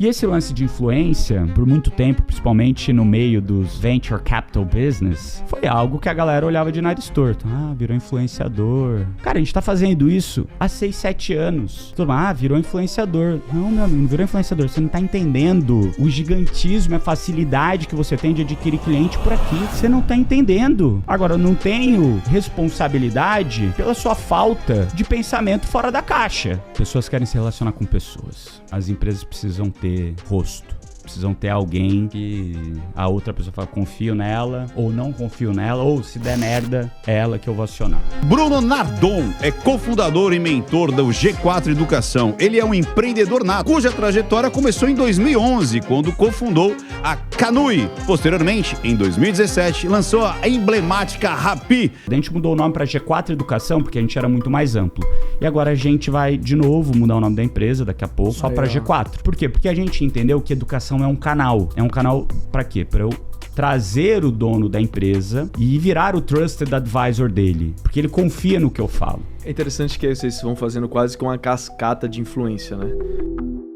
E esse lance de influência, por muito tempo, principalmente no meio dos venture capital business, foi algo que a galera olhava de nariz torto. Ah, virou influenciador. Cara, a gente tá fazendo isso há 6, 7 anos. Todo mundo, virou influenciador. Não, meu amigo, não virou influenciador. Você não tá entendendo o gigantismo, a facilidade que você tem de adquirir cliente por aqui. Você não tá entendendo. Agora, eu não tenho responsabilidade pela sua falta de pensamento fora da caixa. Pessoas querem se relacionar com pessoas. As empresas precisam ter rosto. Precisam ter alguém que a outra pessoa fala, confio nela, ou não confio nela, ou se der merda, é ela que eu vou acionar. Bruno Nardon é cofundador e mentor do G4 Educação. Ele é um empreendedor nato, cuja trajetória começou em 2011, quando cofundou a Canui. Posteriormente, em 2017, lançou a emblemática Rappi. A gente mudou o nome para G4 Educação, porque a gente era muito mais amplo. E agora a gente vai, de novo, mudar o nome da empresa daqui a pouco, só para G4. Por quê? Porque a gente entendeu que educação é um canal. É um canal para quê? Para eu trazer o dono da empresa e virar o trusted advisor dele, porque ele confia no que eu falo. É interessante que aí vocês vão fazendo quase que uma cascata de influência, né?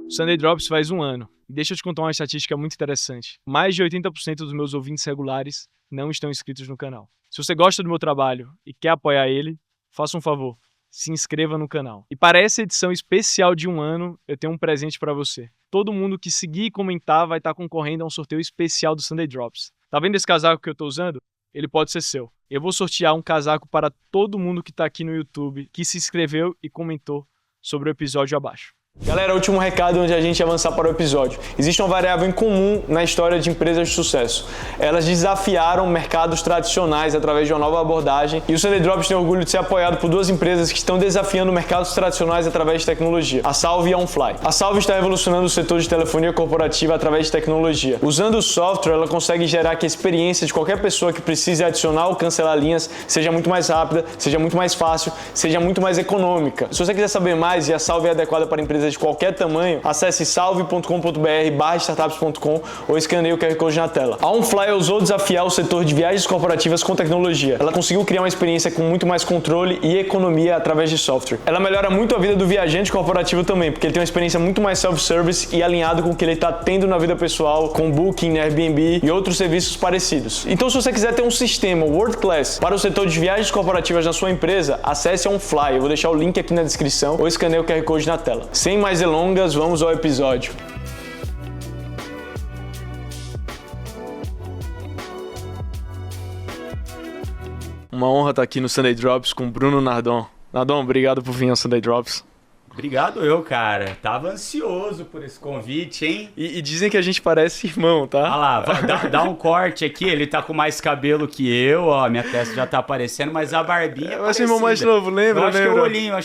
O Sunday Drops faz 1 ano. E deixa eu te contar uma estatística muito interessante. Mais de 80% dos meus ouvintes regulares não estão inscritos no canal. Se você gosta do meu trabalho e quer apoiar ele, faça um favor. Se inscreva no canal. E para essa edição especial de 1 ano, eu tenho um presente para você. Todo mundo que seguir e comentar vai estar concorrendo a um sorteio especial do Sunday Drops. Tá vendo esse casaco que eu tô usando? Ele pode ser seu. Eu vou sortear um casaco para todo mundo que tá aqui no YouTube, que se inscreveu e comentou sobre o episódio abaixo. Galera, último recado antes de a gente avançar para o episódio. Existe uma variável em comum na história de empresas de sucesso. Elas desafiaram mercados tradicionais através de uma nova abordagem e o Sunday Drops tem orgulho de ser apoiado por 2 empresas que estão desafiando mercados tradicionais através de tecnologia, a Salve e a OnFly. A Salve está revolucionando o setor de telefonia corporativa através de tecnologia. Usando o software, ela consegue gerar que a experiência de qualquer pessoa que precise adicionar ou cancelar linhas seja muito mais rápida, seja muito mais fácil, seja muito mais econômica. Se você quiser saber mais e a Salve é adequada para empresas de qualquer tamanho, acesse salve.com.br/startups.com ou escaneie o QR Code na tela. A OnFly ousou desafiar o setor de viagens corporativas com tecnologia. Ela conseguiu criar uma experiência com muito mais controle e economia através de software. Ela melhora muito a vida do viajante corporativo também, porque ele tem uma experiência muito mais self-service e alinhado com o que ele está tendo na vida pessoal, com Booking, Airbnb e outros serviços parecidos. Então, se você quiser ter um sistema world class para o setor de viagens corporativas na sua empresa, acesse a OnFly. Eu vou deixar o link aqui na descrição ou escaneie o QR Code na tela. Sem mais delongas, vamos ao episódio. Uma honra estar aqui no Sunday Drops com Bruno Nardon. Nardon, obrigado por vir ao Sunday Drops. Obrigado eu, cara. Tava ansioso por esse convite, hein? E dizem que a gente parece irmão, tá? Olha lá, dá um corte aqui. Ele tá com mais cabelo que eu, ó. Minha testa já tá aparecendo, mas a barbinha é parecida. Irmão mais novo, lembra? Acho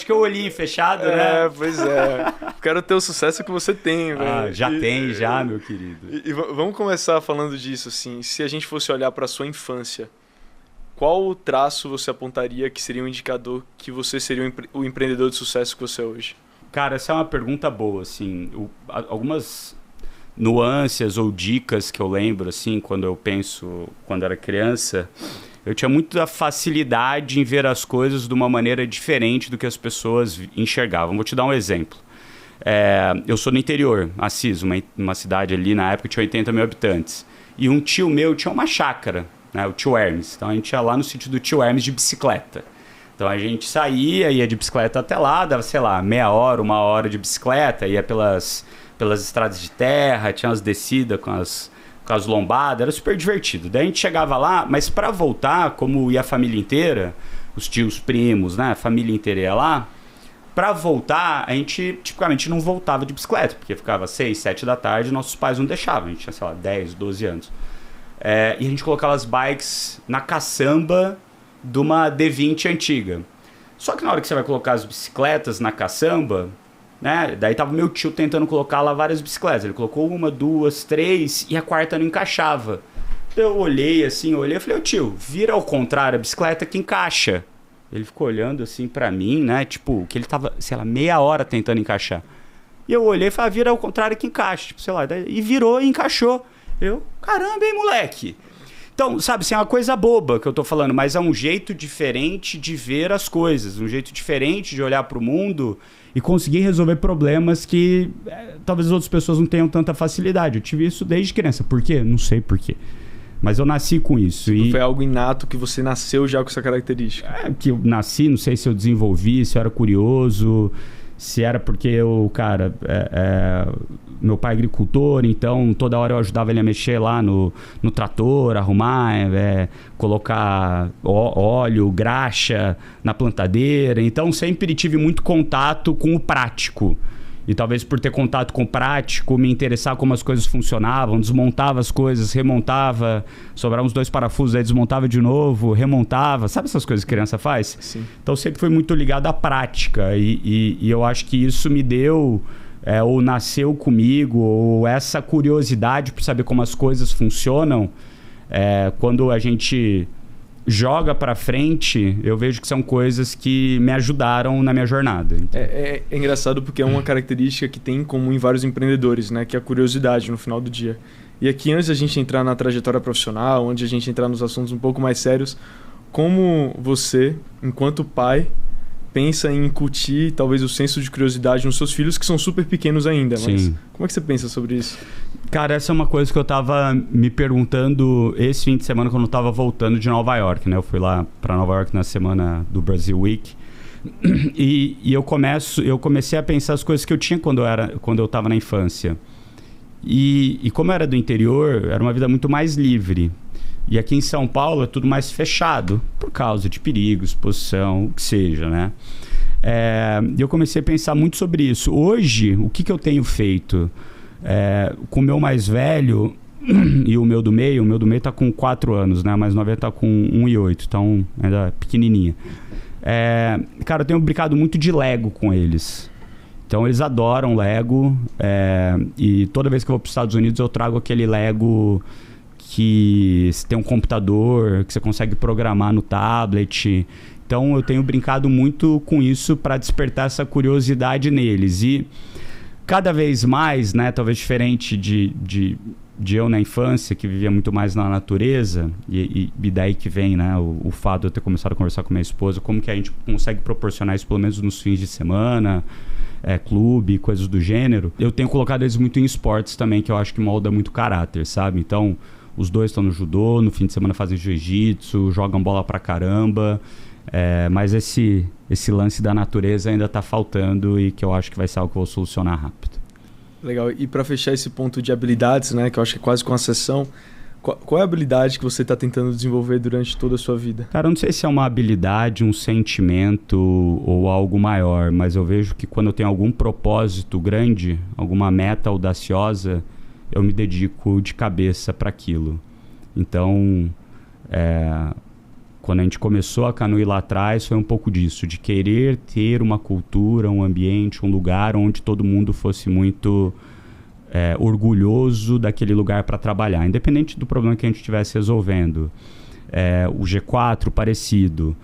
que é o olhinho fechado, né? Pois é. Quero ter o sucesso que você tem, velho. Já tem, meu querido. E vamos começar falando disso, assim. Se a gente fosse olhar pra sua infância, qual traço você apontaria que seria um indicador que você seria o empreendedor de sucesso que você é hoje? Cara, essa é uma pergunta boa, assim. Algumas nuances ou dicas que eu lembro, assim, quando eu penso, quando era criança, eu tinha muita facilidade em ver as coisas de uma maneira diferente do que as pessoas enxergavam. Vou te dar um exemplo. Eu sou do interior, Assis, uma cidade ali, na época tinha 80 mil habitantes. E um tio meu tinha uma chácara, né, o tio Hermes. Então a gente ia lá no sítio do tio Hermes de bicicleta. Então a gente ia de bicicleta até lá, dava, sei lá, meia hora, 1 hora de bicicleta, ia pelas estradas de terra, tinha umas descidas com as lombadas, era super divertido. Daí a gente chegava lá, mas para voltar, como ia a família inteira, os tios, primos, né, a família inteira ia lá, para voltar, a gente tipicamente não voltava de bicicleta, porque ficava 6, 7 da tarde e nossos pais não deixavam, a gente tinha, sei lá, 10, 12 anos. E a gente colocava as bikes na caçamba de uma D20 antiga. Só que na hora que você vai colocar as bicicletas na caçamba, né? Daí tava meu tio tentando colocar lá várias bicicletas. Ele colocou 1, 2, 3 e a quarta não encaixava. Eu olhei assim, e falei, ô tio, vira ao contrário a bicicleta que encaixa. Ele ficou olhando assim pra mim, né? Tipo, que ele tava, sei lá, meia hora tentando encaixar. E eu olhei e falei, vira ao contrário que encaixa. Tipo, sei lá, e virou e encaixou. Caramba, hein, moleque? Então, sabe, assim, é uma coisa boba que eu tô falando, mas é um jeito diferente de ver as coisas, um jeito diferente de olhar pro mundo e conseguir resolver problemas que talvez as outras pessoas não tenham tanta facilidade. Eu tive isso desde criança. Por quê? Não sei por quê. Mas eu nasci com isso. E foi algo inato que você nasceu já com essa característica? Que eu nasci, não sei se eu desenvolvi, se eu era curioso, se era porque eu, cara, meu pai é agricultor, então toda hora eu ajudava ele a mexer lá no trator, arrumar, colocar óleo, graxa na plantadeira. Então sempre tive muito contato com o prático. E talvez por ter contato com o prático, me interessar como as coisas funcionavam, desmontava as coisas, remontava, sobrava uns 2 parafusos, aí desmontava de novo, remontava. Sabe essas coisas que criança faz? Sim. Então sempre foi muito ligado à prática. E eu acho que isso me deu, ou nasceu comigo, ou essa curiosidade por saber como as coisas funcionam. Quando a gente joga pra frente, eu vejo que são coisas que me ajudaram na minha jornada. Então. É engraçado porque é uma característica que tem em comum em vários empreendedores, né? Que é a curiosidade no final do dia. E aqui, antes da gente entrar na trajetória profissional, onde a gente entrar nos assuntos um pouco mais sérios, como você, enquanto pai, pensa em incutir talvez o senso de curiosidade nos seus filhos, que são super pequenos ainda, mas Sim. Como é que você pensa sobre isso? Cara, essa é uma coisa que eu tava me perguntando esse fim de semana quando eu tava voltando de Nova York, né? Eu fui lá pra Nova York na semana do Brazil Week e eu comecei a pensar as coisas que eu tinha quando eu tava na infância. E como eu era do interior, era uma vida muito mais livre. E aqui em São Paulo é tudo mais fechado, por causa de perigo, exposição, o que seja, né? E eu comecei a pensar muito sobre isso. Hoje, o que eu tenho feito? Com o meu mais velho e o meu do meio tá com 4 anos, né? A mais nova tá com 1 e 8, então ainda é pequenininha. Cara, eu tenho brincado muito de Lego com eles. Então eles adoram Lego, e toda vez que eu vou para os Estados Unidos eu trago aquele Lego que tem um computador, que você consegue programar no tablet. Então eu tenho brincado muito com isso para despertar essa curiosidade neles. E cada vez mais, né, talvez diferente de eu na infância, que vivia muito mais na natureza, e daí que vem, né, o fato de eu ter começado a conversar com minha esposa, como que a gente consegue proporcionar isso pelo menos nos fins de semana, clube, coisas do gênero. Eu tenho colocado eles muito em esportes também, que eu acho que molda muito caráter, sabe? Então, os dois estão no judô, no fim de semana fazem jiu-jitsu, jogam bola pra caramba. Mas esse lance da natureza ainda tá faltando e que eu acho que vai ser algo que eu vou solucionar rápido. Legal. E para fechar esse ponto de habilidades, né, que eu acho que é quase com a sessão, qual é a habilidade que você está tentando desenvolver durante toda a sua vida? Cara, eu não sei se é uma habilidade, um sentimento ou algo maior, mas eu vejo que quando eu tenho algum propósito grande, alguma meta audaciosa, eu me dedico de cabeça para aquilo. Então, quando a gente começou a Canui lá atrás, foi um pouco disso, de querer ter uma cultura, um ambiente, um lugar onde todo mundo fosse muito orgulhoso daquele lugar para trabalhar, independente do problema que a gente estivesse resolvendo. O G4 parecido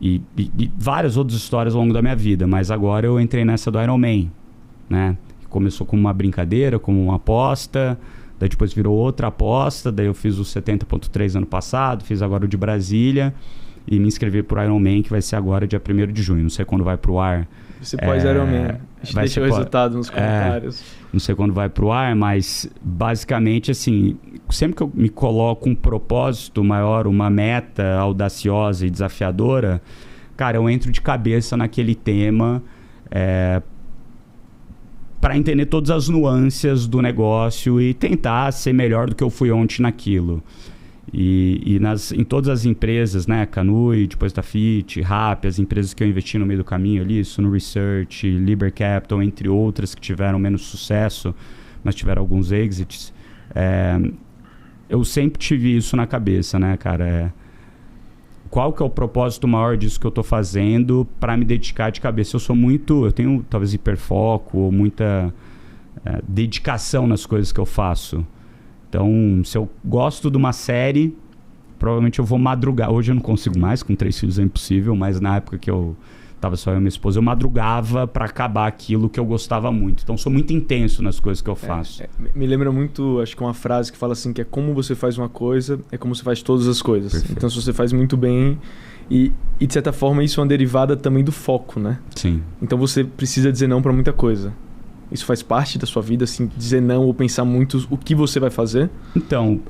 e várias outras histórias ao longo da minha vida, mas agora eu entrei nessa do Ironman, né? Começou como uma brincadeira, como uma aposta, daí depois virou outra aposta, daí eu fiz o 70.3 ano passado, fiz agora o de Brasília e me inscrevi pro Ironman, que vai ser agora dia 1º de junho, não sei quando vai pro ar. Você pode Ironman, a gente deixa o resultado nos comentários. Não sei quando vai pro ar, mas basicamente assim, sempre que eu me coloco um propósito maior, uma meta audaciosa e desafiadora, cara, eu entro de cabeça naquele tema, para entender todas as nuances do negócio e tentar ser melhor do que eu fui ontem naquilo. E em todas as empresas, né, Canui, depois da Fit, Rappi, as empresas que eu investi no meio do caminho ali, Suno Research, Liber Capital, entre outras que tiveram menos sucesso, mas tiveram alguns exits, eu sempre tive isso na cabeça, né, cara? Qual que é o propósito maior disso que eu estou fazendo para me dedicar de cabeça? Eu tenho talvez hiperfoco ou muita dedicação nas coisas que eu faço. Então, se eu gosto de uma série, provavelmente eu vou madrugar. Hoje eu não consigo mais, com 3 filhos é impossível, mas na época que eu tava só eu e minha esposa, eu madrugava para acabar aquilo que eu gostava muito. Então, sou muito intenso nas coisas que eu faço. Me lembra muito, acho que uma frase que fala assim, que é como você faz uma coisa, é como você faz todas as coisas. Perfeito. Então, se você faz muito bem... E, de certa forma, isso é uma derivada também do foco, né? Sim. Então, você precisa dizer não para muita coisa. Isso faz parte da sua vida, assim, dizer não ou pensar muito o que você vai fazer? Então...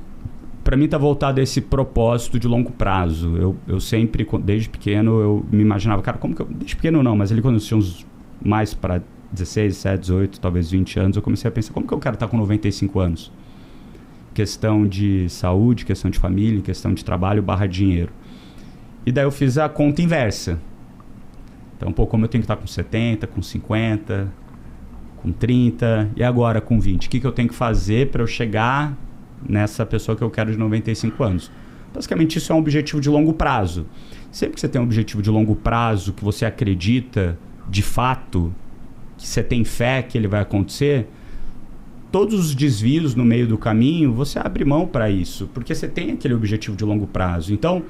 Para mim tá voltado a esse propósito de longo prazo. Eu sempre, desde pequeno, eu me imaginava, cara, como que eu... Desde pequeno não, mas ali quando eu tinha uns mais para 16, 17, 18, talvez 20 anos, eu comecei a pensar, como que eu quero estar com 95 anos? Questão de saúde, questão de família, questão de trabalho / dinheiro. E daí eu fiz a conta inversa. Então, pô, como eu tenho que estar com 70, com 50, com 30, e agora com 20? O que eu tenho que fazer para eu chegar... nessa pessoa que eu quero de 95 anos. Basicamente, isso é um objetivo de longo prazo. Sempre que você tem um objetivo de longo prazo, que você acredita de fato, que você tem fé que ele vai acontecer, todos os desvios no meio do caminho, você abre mão para isso, porque você tem aquele objetivo de longo prazo. Então,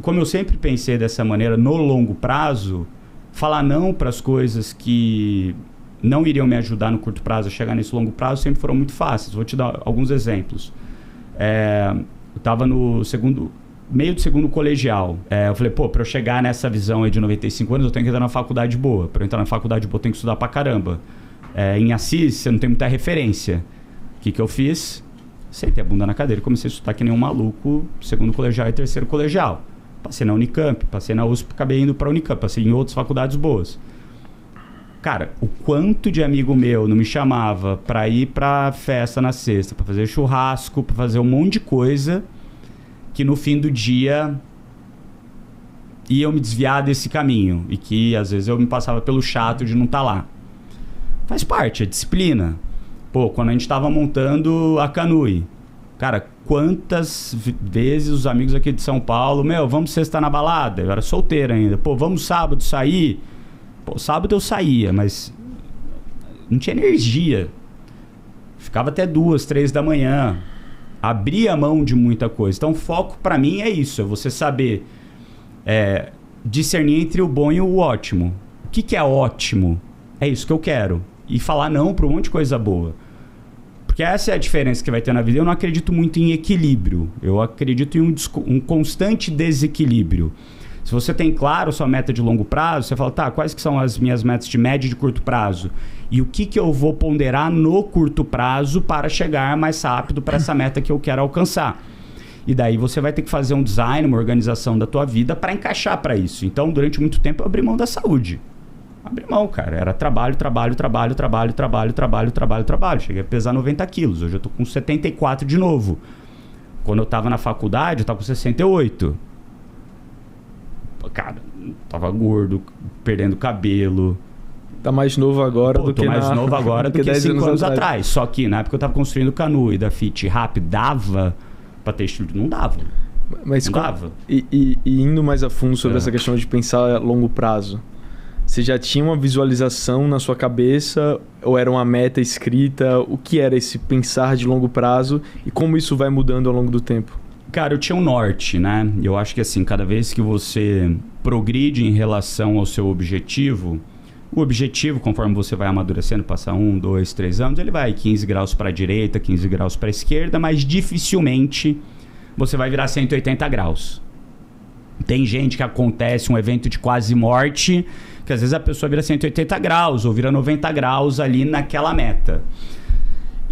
como eu sempre pensei dessa maneira, no longo prazo, falar não para as coisas que... não iriam me ajudar no curto prazo a chegar nesse longo prazo, sempre foram muito fáceis. Vou te dar alguns exemplos. Eu estava no meio do segundo colegial. Eu falei, pô, para eu chegar nessa visão aí de 95 anos, eu tenho que entrar na faculdade boa. Para eu entrar na faculdade boa, eu tenho que estudar pra caramba. Em Assis, você não tem muita referência. O que eu fiz? Sentei a bunda na cadeira e comecei a estudar que nem um maluco, segundo colegial e terceiro colegial. Passei na Unicamp, passei na USP, acabei indo pra Unicamp, passei em outras faculdades boas. Cara, o quanto de amigo meu não me chamava pra ir pra festa na sexta, pra fazer churrasco, pra fazer um monte de coisa, que no fim do dia iam me desviar desse caminho. E que às vezes eu me passava pelo chato de não estar lá. Faz parte, é disciplina. Pô, quando a gente tava montando a Canui, cara, quantas vezes os amigos aqui de São Paulo, vamos sexta na balada? Eu era solteiro ainda. Pô, vamos sábado sair? Pô, sábado eu saía, mas não tinha energia. Ficava até 2, 3 da manhã. Abria a mão de muita coisa. Então, foco pra mim é isso. É você saber discernir entre o bom e o ótimo. O que é ótimo? É isso que eu quero. E falar não pra um monte de coisa boa. Porque essa é a diferença que vai ter na vida. Eu não acredito muito em equilíbrio. Eu acredito em um constante desequilíbrio. Se você tem claro sua meta de longo prazo, você fala, tá, quais que são as minhas metas de médio e de curto prazo? E o que eu vou ponderar no curto prazo para chegar mais rápido para essa meta que eu quero alcançar? E daí você vai ter que fazer um design, uma organização da tua vida para encaixar para isso. Então, durante muito tempo, eu abri mão da saúde. Abri mão, cara. Era trabalho. Cheguei a pesar 90 quilos. Hoje eu tô com 74 de novo. Quando eu tava na faculdade, eu tava com 68. Cara, tava gordo, perdendo cabelo. Tá mais novo agora do que mais novo agora do que 5 anos atrás. Só que na época eu tava construindo o Canu e da Fit Rap, dava pra ter estilo? Não dava. Mas não dava. E indo mais a fundo sobre essa questão de pensar a longo prazo, você já tinha uma visualização na sua cabeça ou era uma meta escrita? O que era esse pensar de longo prazo e como isso vai mudando ao longo do tempo? Cara, eu tinha um norte, né? Eu acho que assim, cada vez que você progride em relação ao seu objetivo, o objetivo, conforme você vai amadurecendo, passa 1, 2, 3 anos, ele vai 15 graus para a direita, 15 graus para a esquerda, mas dificilmente você vai virar 180 graus. Tem gente que acontece um evento de quase morte, que às vezes a pessoa vira 180 graus ou vira 90 graus ali naquela meta.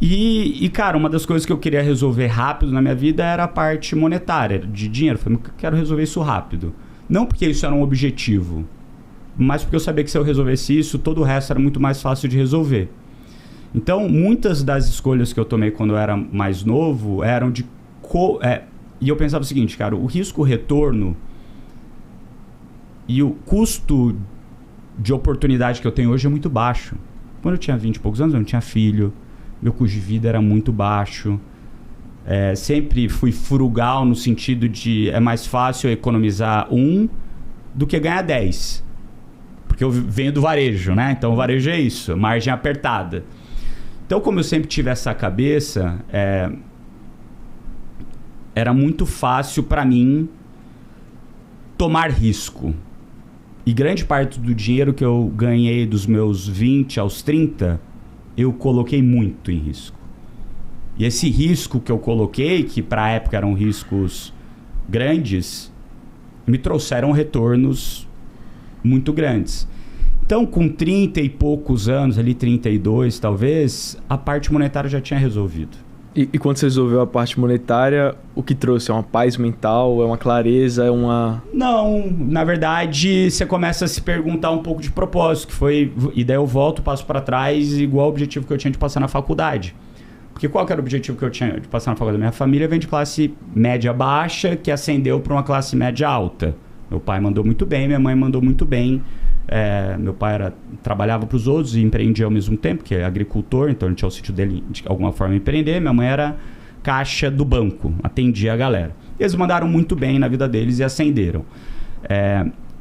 E, cara, uma das coisas que eu queria resolver rápido na minha vida era a parte monetária, de dinheiro. Eu falei, eu quero resolver isso rápido. Não porque isso era um objetivo, mas porque eu sabia que se eu resolvesse isso, todo o resto era muito mais fácil de resolver. Então, muitas das escolhas que eu tomei quando eu era mais novo eram de... E eu pensava o seguinte, cara, o risco-retorno e o custo de oportunidade que eu tenho hoje é muito baixo. Quando eu tinha 20 e poucos anos, eu não tinha filho. Meu custo de vida era muito baixo. Sempre fui frugal no sentido de é mais fácil economizar 1 do que ganhar 10. Porque eu venho do varejo, né? Então o varejo é isso, margem apertada. Então, como eu sempre tive essa cabeça, era muito fácil para mim tomar risco. E grande parte do dinheiro que eu ganhei dos meus 20 aos 30, eu coloquei muito em risco. E esse risco que eu coloquei, que para a época eram riscos grandes, me trouxeram retornos muito grandes. Então, com 30 e poucos anos, ali 32 talvez, a parte monetária já tinha resolvido. E quando você resolveu a parte monetária, o que trouxe? É uma paz mental? É uma clareza? É uma... Não, na verdade, você começa a se perguntar um pouco de propósito, que foi... E daí eu volto, passo para trás, igual o objetivo que eu tinha de passar na faculdade. Porque qual que era o objetivo que eu tinha de passar na faculdade? Minha família vem de classe média baixa, que ascendeu para uma classe média alta. Meu pai mandou muito bem, minha mãe mandou muito bem. Meu pai trabalhava para os outros e empreendia ao mesmo tempo, que é agricultor, então ele tinha o sítio dele de alguma forma empreender. Minha mãe era caixa do banco, atendia a galera. Eles mandaram muito bem na vida deles e ascenderam.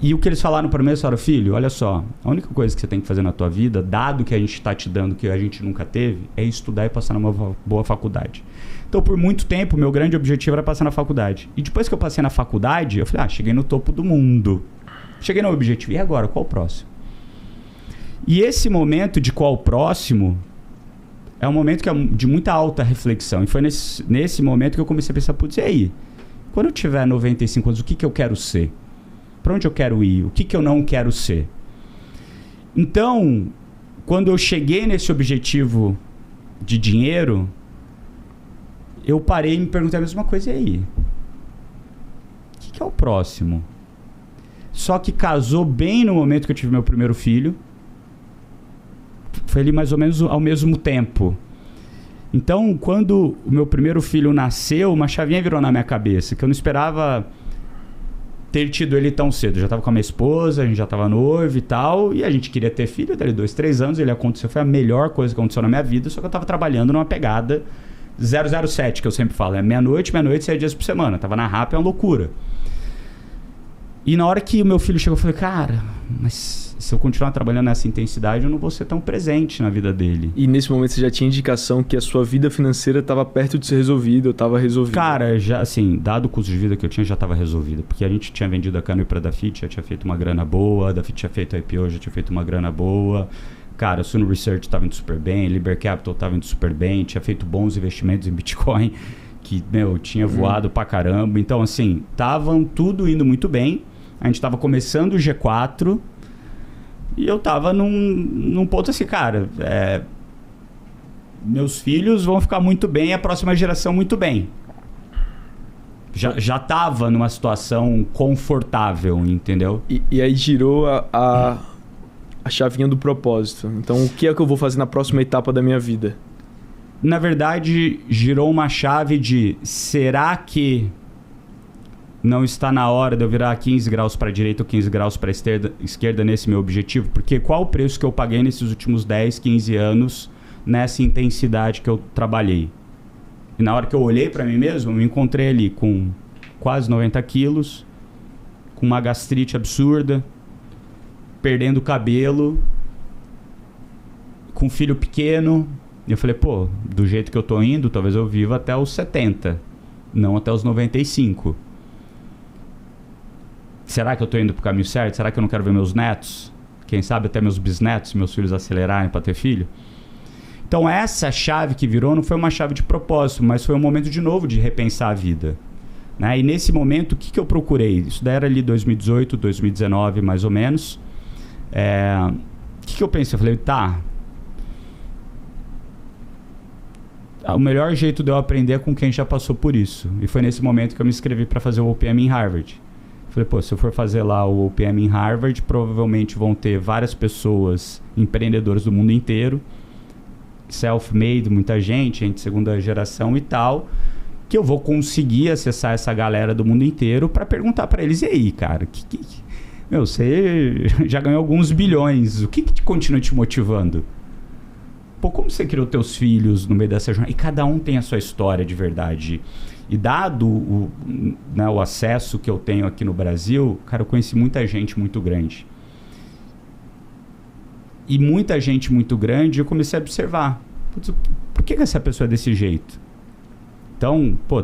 E o que eles falaram para mim, falaram, filho, olha só, a única coisa que você tem que fazer na tua vida, dado que a gente está te dando, que a gente nunca teve, é estudar e passar numa boa faculdade. Então, por muito tempo, meu grande objetivo era passar na faculdade. E depois que eu passei na faculdade, eu falei, cheguei no topo do mundo. Cheguei no objetivo. E agora? Qual o próximo? E esse momento de qual o próximo é um momento que é de muita alta reflexão. E foi nesse momento que eu comecei a pensar, putz, e aí? Quando eu tiver 95 anos, o que eu quero ser? Para onde eu quero ir? O que eu não quero ser? Então, quando eu cheguei nesse objetivo de dinheiro, eu parei e me perguntei a mesma coisa, e aí? O que é o próximo? Só que casou bem no momento que eu tive meu primeiro filho. Foi ali mais ou menos ao mesmo tempo. Então, quando o meu primeiro filho nasceu, uma chavinha virou na minha cabeça, que eu não esperava ter tido ele tão cedo. Eu já estava com a minha esposa, a gente já estava noivo e tal, e a gente queria ter filho, dali 2, 3 anos, ele aconteceu, foi a melhor coisa que aconteceu na minha vida, só que eu estava trabalhando numa pegada 007, que eu sempre falo, meia-noite, 6 dias por semana. Eu tava na RAP, é uma loucura. E na hora que o meu filho chegou, eu falei, cara, mas se eu continuar trabalhando nessa intensidade, eu não vou ser tão presente na vida dele. E nesse momento você já tinha indicação que a sua vida financeira estava perto de ser resolvida, ou estava resolvida? Cara, já assim, dado o custo de vida que eu tinha, já estava resolvida. Porque a gente tinha vendido a Canui para a Dafit, já tinha feito uma grana boa, a Dafit tinha feito a IPO, já tinha feito uma grana boa. Cara, a Suno Research estava indo super bem, Liber Capital estava indo super bem, tinha feito bons investimentos em Bitcoin, que, tinha voado pra caramba. Então, assim, estavam tudo indo muito bem. A gente estava começando o G4 e eu estava num ponto assim, cara, meus filhos vão ficar muito bem, a próxima geração muito bem. Já estava numa situação confortável, entendeu? E aí girou a chavinha do propósito. Então, o que é que eu vou fazer na próxima etapa da minha vida? Na verdade, girou uma chave de, será que não está na hora de eu virar 15 graus para a direita ou 15 graus para a esquerda nesse meu objetivo? Porque qual o preço que eu paguei nesses últimos 10, 15 anos nessa intensidade que eu trabalhei? E na hora que eu olhei para mim mesmo, eu me encontrei ali com quase 90 quilos, com uma gastrite absurda, perdendo cabelo, com um filho pequeno. E eu falei, pô, do jeito que eu tô indo, talvez eu viva até os 70, não até os 95. Será que eu tô indo pro caminho certo? Será que eu não quero ver meus netos? Quem sabe até meus bisnetos, meus filhos acelerarem para ter filho? Então essa chave que virou não foi uma chave de propósito, mas foi um momento de novo de repensar a vida. Né? E nesse momento, o que eu procurei? Isso daí era ali 2018, 2019 mais ou menos. O que eu pensei? Eu falei, tá, o melhor jeito de eu aprender é com quem já passou por isso. E foi nesse momento que eu me inscrevi para fazer o OPM em Harvard. Falei, pô, se eu for fazer lá o OPM em Harvard, provavelmente vão ter várias pessoas, empreendedoras do mundo inteiro, self-made, muita gente de segunda geração e tal, que eu vou conseguir acessar essa galera do mundo inteiro para perguntar para eles, e aí, cara, você já ganhou alguns bilhões, o que continua te motivando? Pô, como você criou teus filhos no meio dessa jornada? E cada um tem a sua história de verdade. E dado o acesso que eu tenho aqui no Brasil, cara, eu conheci muita gente muito grande. E muita gente muito grande, eu comecei a observar. Putz, por que essa pessoa é desse jeito? Então, pô,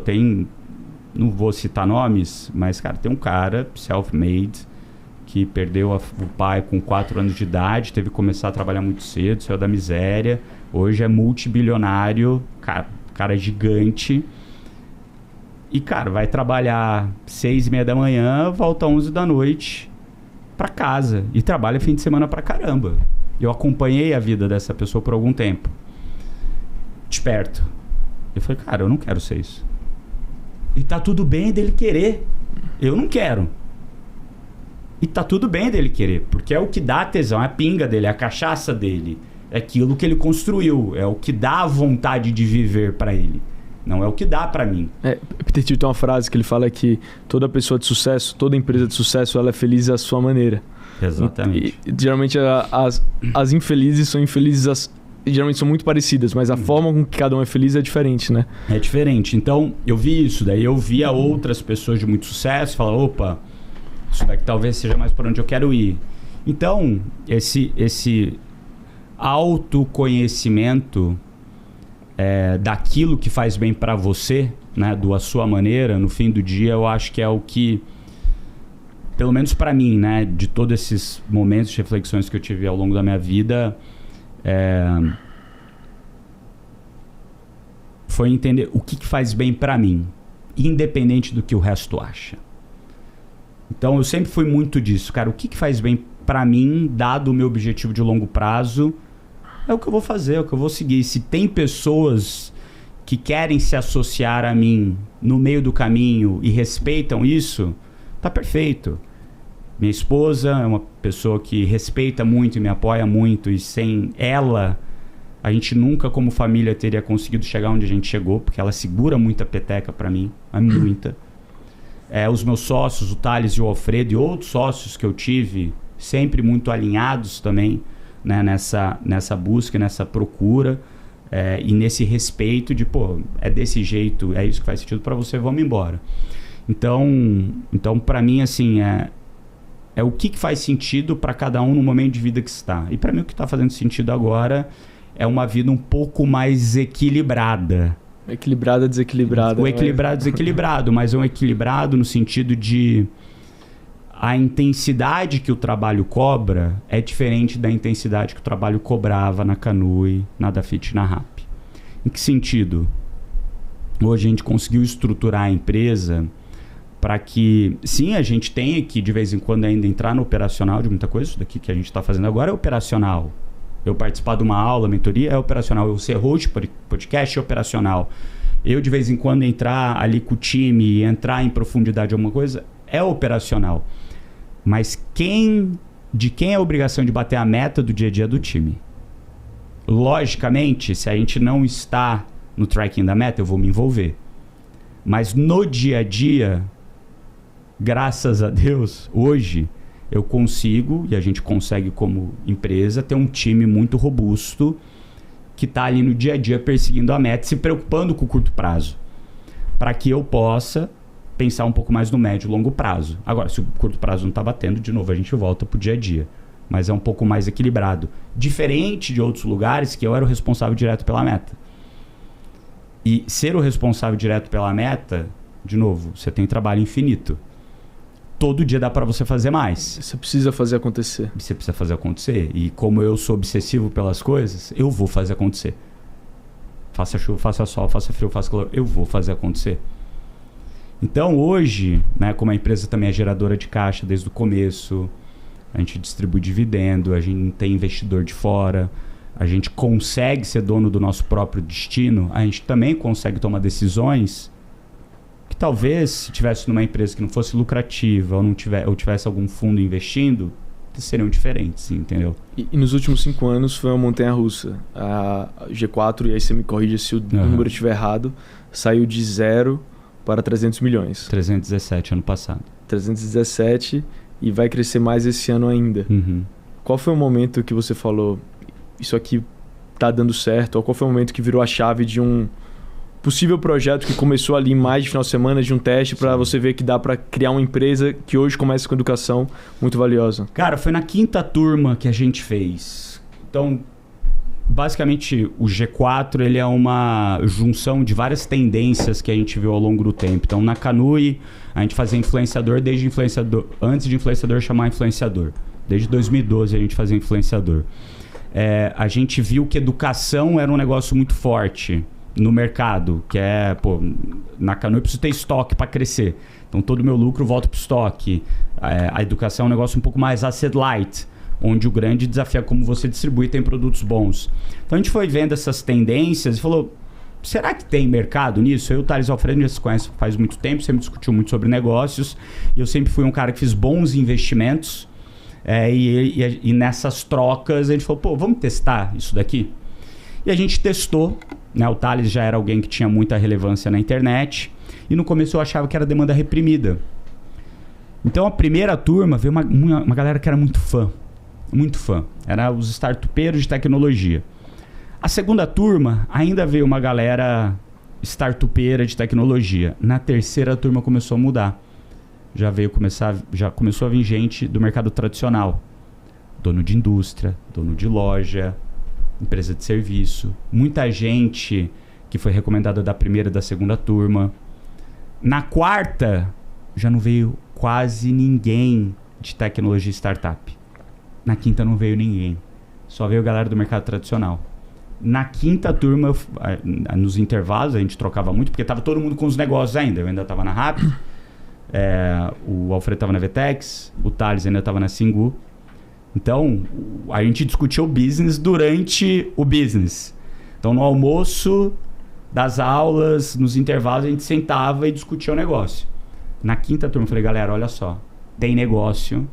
não vou citar nomes, mas, cara, tem um cara self-made, que perdeu o pai com 4 anos de idade, teve que começar a trabalhar muito cedo, saiu da miséria. Hoje é multibilionário, cara gigante. E, cara, vai trabalhar 6h30 da manhã, volta 11 da noite pra casa. E trabalha fim de semana pra caramba. Eu acompanhei a vida dessa pessoa por algum tempo. De perto. Eu falei, cara, eu não quero ser isso. E tá tudo bem dele querer. Eu não quero. E tá tudo bem dele querer. Porque é o que dá tesão, é a pinga dele, é a cachaça dele. É aquilo que ele construiu. É o que dá a vontade de viver pra ele. Não é o que dá pra mim. Peter Thiel tem uma frase que ele fala que toda pessoa de sucesso, toda empresa de sucesso, ela é feliz à sua maneira. Exatamente. E geralmente as infelizes são infelizes, geralmente são muito parecidas, mas a forma com que cada um é feliz é diferente, né? É diferente. Então, eu vi isso. Daí eu via outras pessoas de muito sucesso e falava, opa, isso daqui talvez seja mais para onde eu quero ir. Então, esse autoconhecimento daquilo que faz bem para você, né, da sua maneira, no fim do dia, eu acho que é o que, pelo menos para mim, né, de todos esses momentos de reflexões que eu tive ao longo da minha vida, foi entender o que faz bem para mim, independente do que o resto acha. Então eu sempre fui muito disso, cara, o que faz bem para mim, dado o meu objetivo de longo prazo, é o que eu vou fazer, é o que eu vou seguir. Se tem pessoas que querem se associar a mim no meio do caminho e respeitam isso, tá perfeito. Minha esposa é uma pessoa que respeita muito e me apoia muito, e sem ela, a gente nunca como família teria conseguido chegar onde a gente chegou, porque ela segura muita peteca pra mim, muita. Os meus sócios, o Thales e o Alfredo, e outros sócios que eu tive, sempre muito alinhados também, né, nessa busca, nessa procura, e nesse respeito de, pô, é desse jeito, é isso que faz sentido pra você, vamos embora. Então pra mim, assim, é o que faz sentido pra cada um no momento de vida que está. E pra mim o que tá fazendo sentido agora é uma vida um pouco mais equilibrada. Equilibrada, desequilibrada. O equilibrado, desequilibrado, mas é um equilibrado no sentido de a intensidade que o trabalho cobra é diferente da intensidade que o trabalho cobrava na Canui, na Dafit e na RAP. Em que sentido? Hoje a gente conseguiu estruturar a empresa para que, sim, a gente tenha que de vez em quando ainda entrar no operacional de muita coisa. Isso daqui que a gente está fazendo agora é operacional. Eu participar de uma aula, mentoria, é operacional. Eu ser host podcast é operacional. Eu de vez em quando entrar ali com o time e entrar em profundidade em alguma coisa é operacional. Mas de quem é a obrigação de bater a meta do dia a dia do time? Logicamente, se a gente não está no tracking da meta, eu vou me envolver. Mas no dia a dia, graças a Deus, hoje eu consigo, e a gente consegue como empresa, ter um time muito robusto que está ali no dia a dia perseguindo a meta, se preocupando com o curto prazo, para que eu possa pensar um pouco mais no médio e longo prazo. Agora, se o curto prazo não está batendo, de novo a gente volta para o dia a dia. Mas é um pouco mais equilibrado. Diferente de outros lugares que eu era o responsável direto pela meta. E ser o responsável direto pela meta, de novo, você tem trabalho infinito. Todo dia dá para você fazer mais. Você precisa fazer acontecer. Você precisa fazer acontecer. E como eu sou obsessivo pelas coisas, eu vou fazer acontecer. Faça chuva, faça sol, faça frio, faça calor. Eu vou fazer acontecer. Então hoje, né, como a empresa também é geradora de caixa desde o começo, a gente distribui dividendo, a gente não tem investidor de fora, a gente consegue ser dono do nosso próprio destino, a gente também consegue tomar decisões que talvez se tivesse numa empresa que não fosse lucrativa ou tivesse algum fundo investindo, seriam diferentes, entendeu? E nos últimos 5 anos foi uma montanha-russa. A G4, e aí você me corrige se o número estiver errado, saiu de 0 para 300 milhões. 317 ano passado. 317 e vai crescer mais esse ano ainda. Uhum. Qual foi o momento que você falou, isso aqui tá dando certo? Ou qual foi o momento que virou a chave de um possível projeto que começou ali mais de final de semana, de um teste, para você ver que dá para criar uma empresa que hoje começa com educação muito valiosa? Cara, foi na 5ª turma que a gente fez. Então, basicamente, o G4 ele é uma junção de várias tendências que a gente viu ao longo do tempo. Então, na Canui, a gente fazia influenciador desde influenciador, antes de influenciador chamar influenciador. Desde 2012 a gente fazia influenciador. A gente viu que educação era um negócio muito forte no mercado, que na Canui eu preciso ter estoque para crescer. Então, todo o meu lucro volta para o estoque. A educação é um negócio um pouco mais asset light, onde o grande desafio é como você distribui e tem produtos bons. Então a gente foi vendo essas tendências e falou, será que tem mercado nisso? Eu e o Thales Alfredo já se conhece faz muito tempo, sempre discutiu muito sobre negócios, e eu sempre fui um cara que fiz bons investimentos, e nessas trocas a gente falou, vamos testar isso daqui? E a gente testou, né? O Thales já era alguém que tinha muita relevância na internet, e no começo eu achava que era demanda reprimida. Então a primeira turma veio uma galera que era muito fã. Muito fã. Era os startupeiros de tecnologia. A segunda turma ainda veio uma galera startupeira de tecnologia. Na terceira turma começou a mudar. Já começou a vir gente do mercado tradicional. Dono de indústria, dono de loja, empresa de serviço. Muita gente que foi recomendada da primeira e da segunda turma. Na quarta, já não veio quase ninguém de tecnologia startup. Na quinta não veio ninguém. Só veio galera do mercado tradicional. Na quinta turma, nos intervalos, a gente trocava muito, porque tava todo mundo com os negócios ainda. Eu ainda tava na Rappi, o Alfredo tava na Vetex, o Thales ainda tava na Singu. Então, a gente discutia o business durante o business. Então, no almoço das aulas, nos intervalos, a gente sentava e discutia o negócio. Na quinta turma, eu falei, galera, olha só, tem negócio.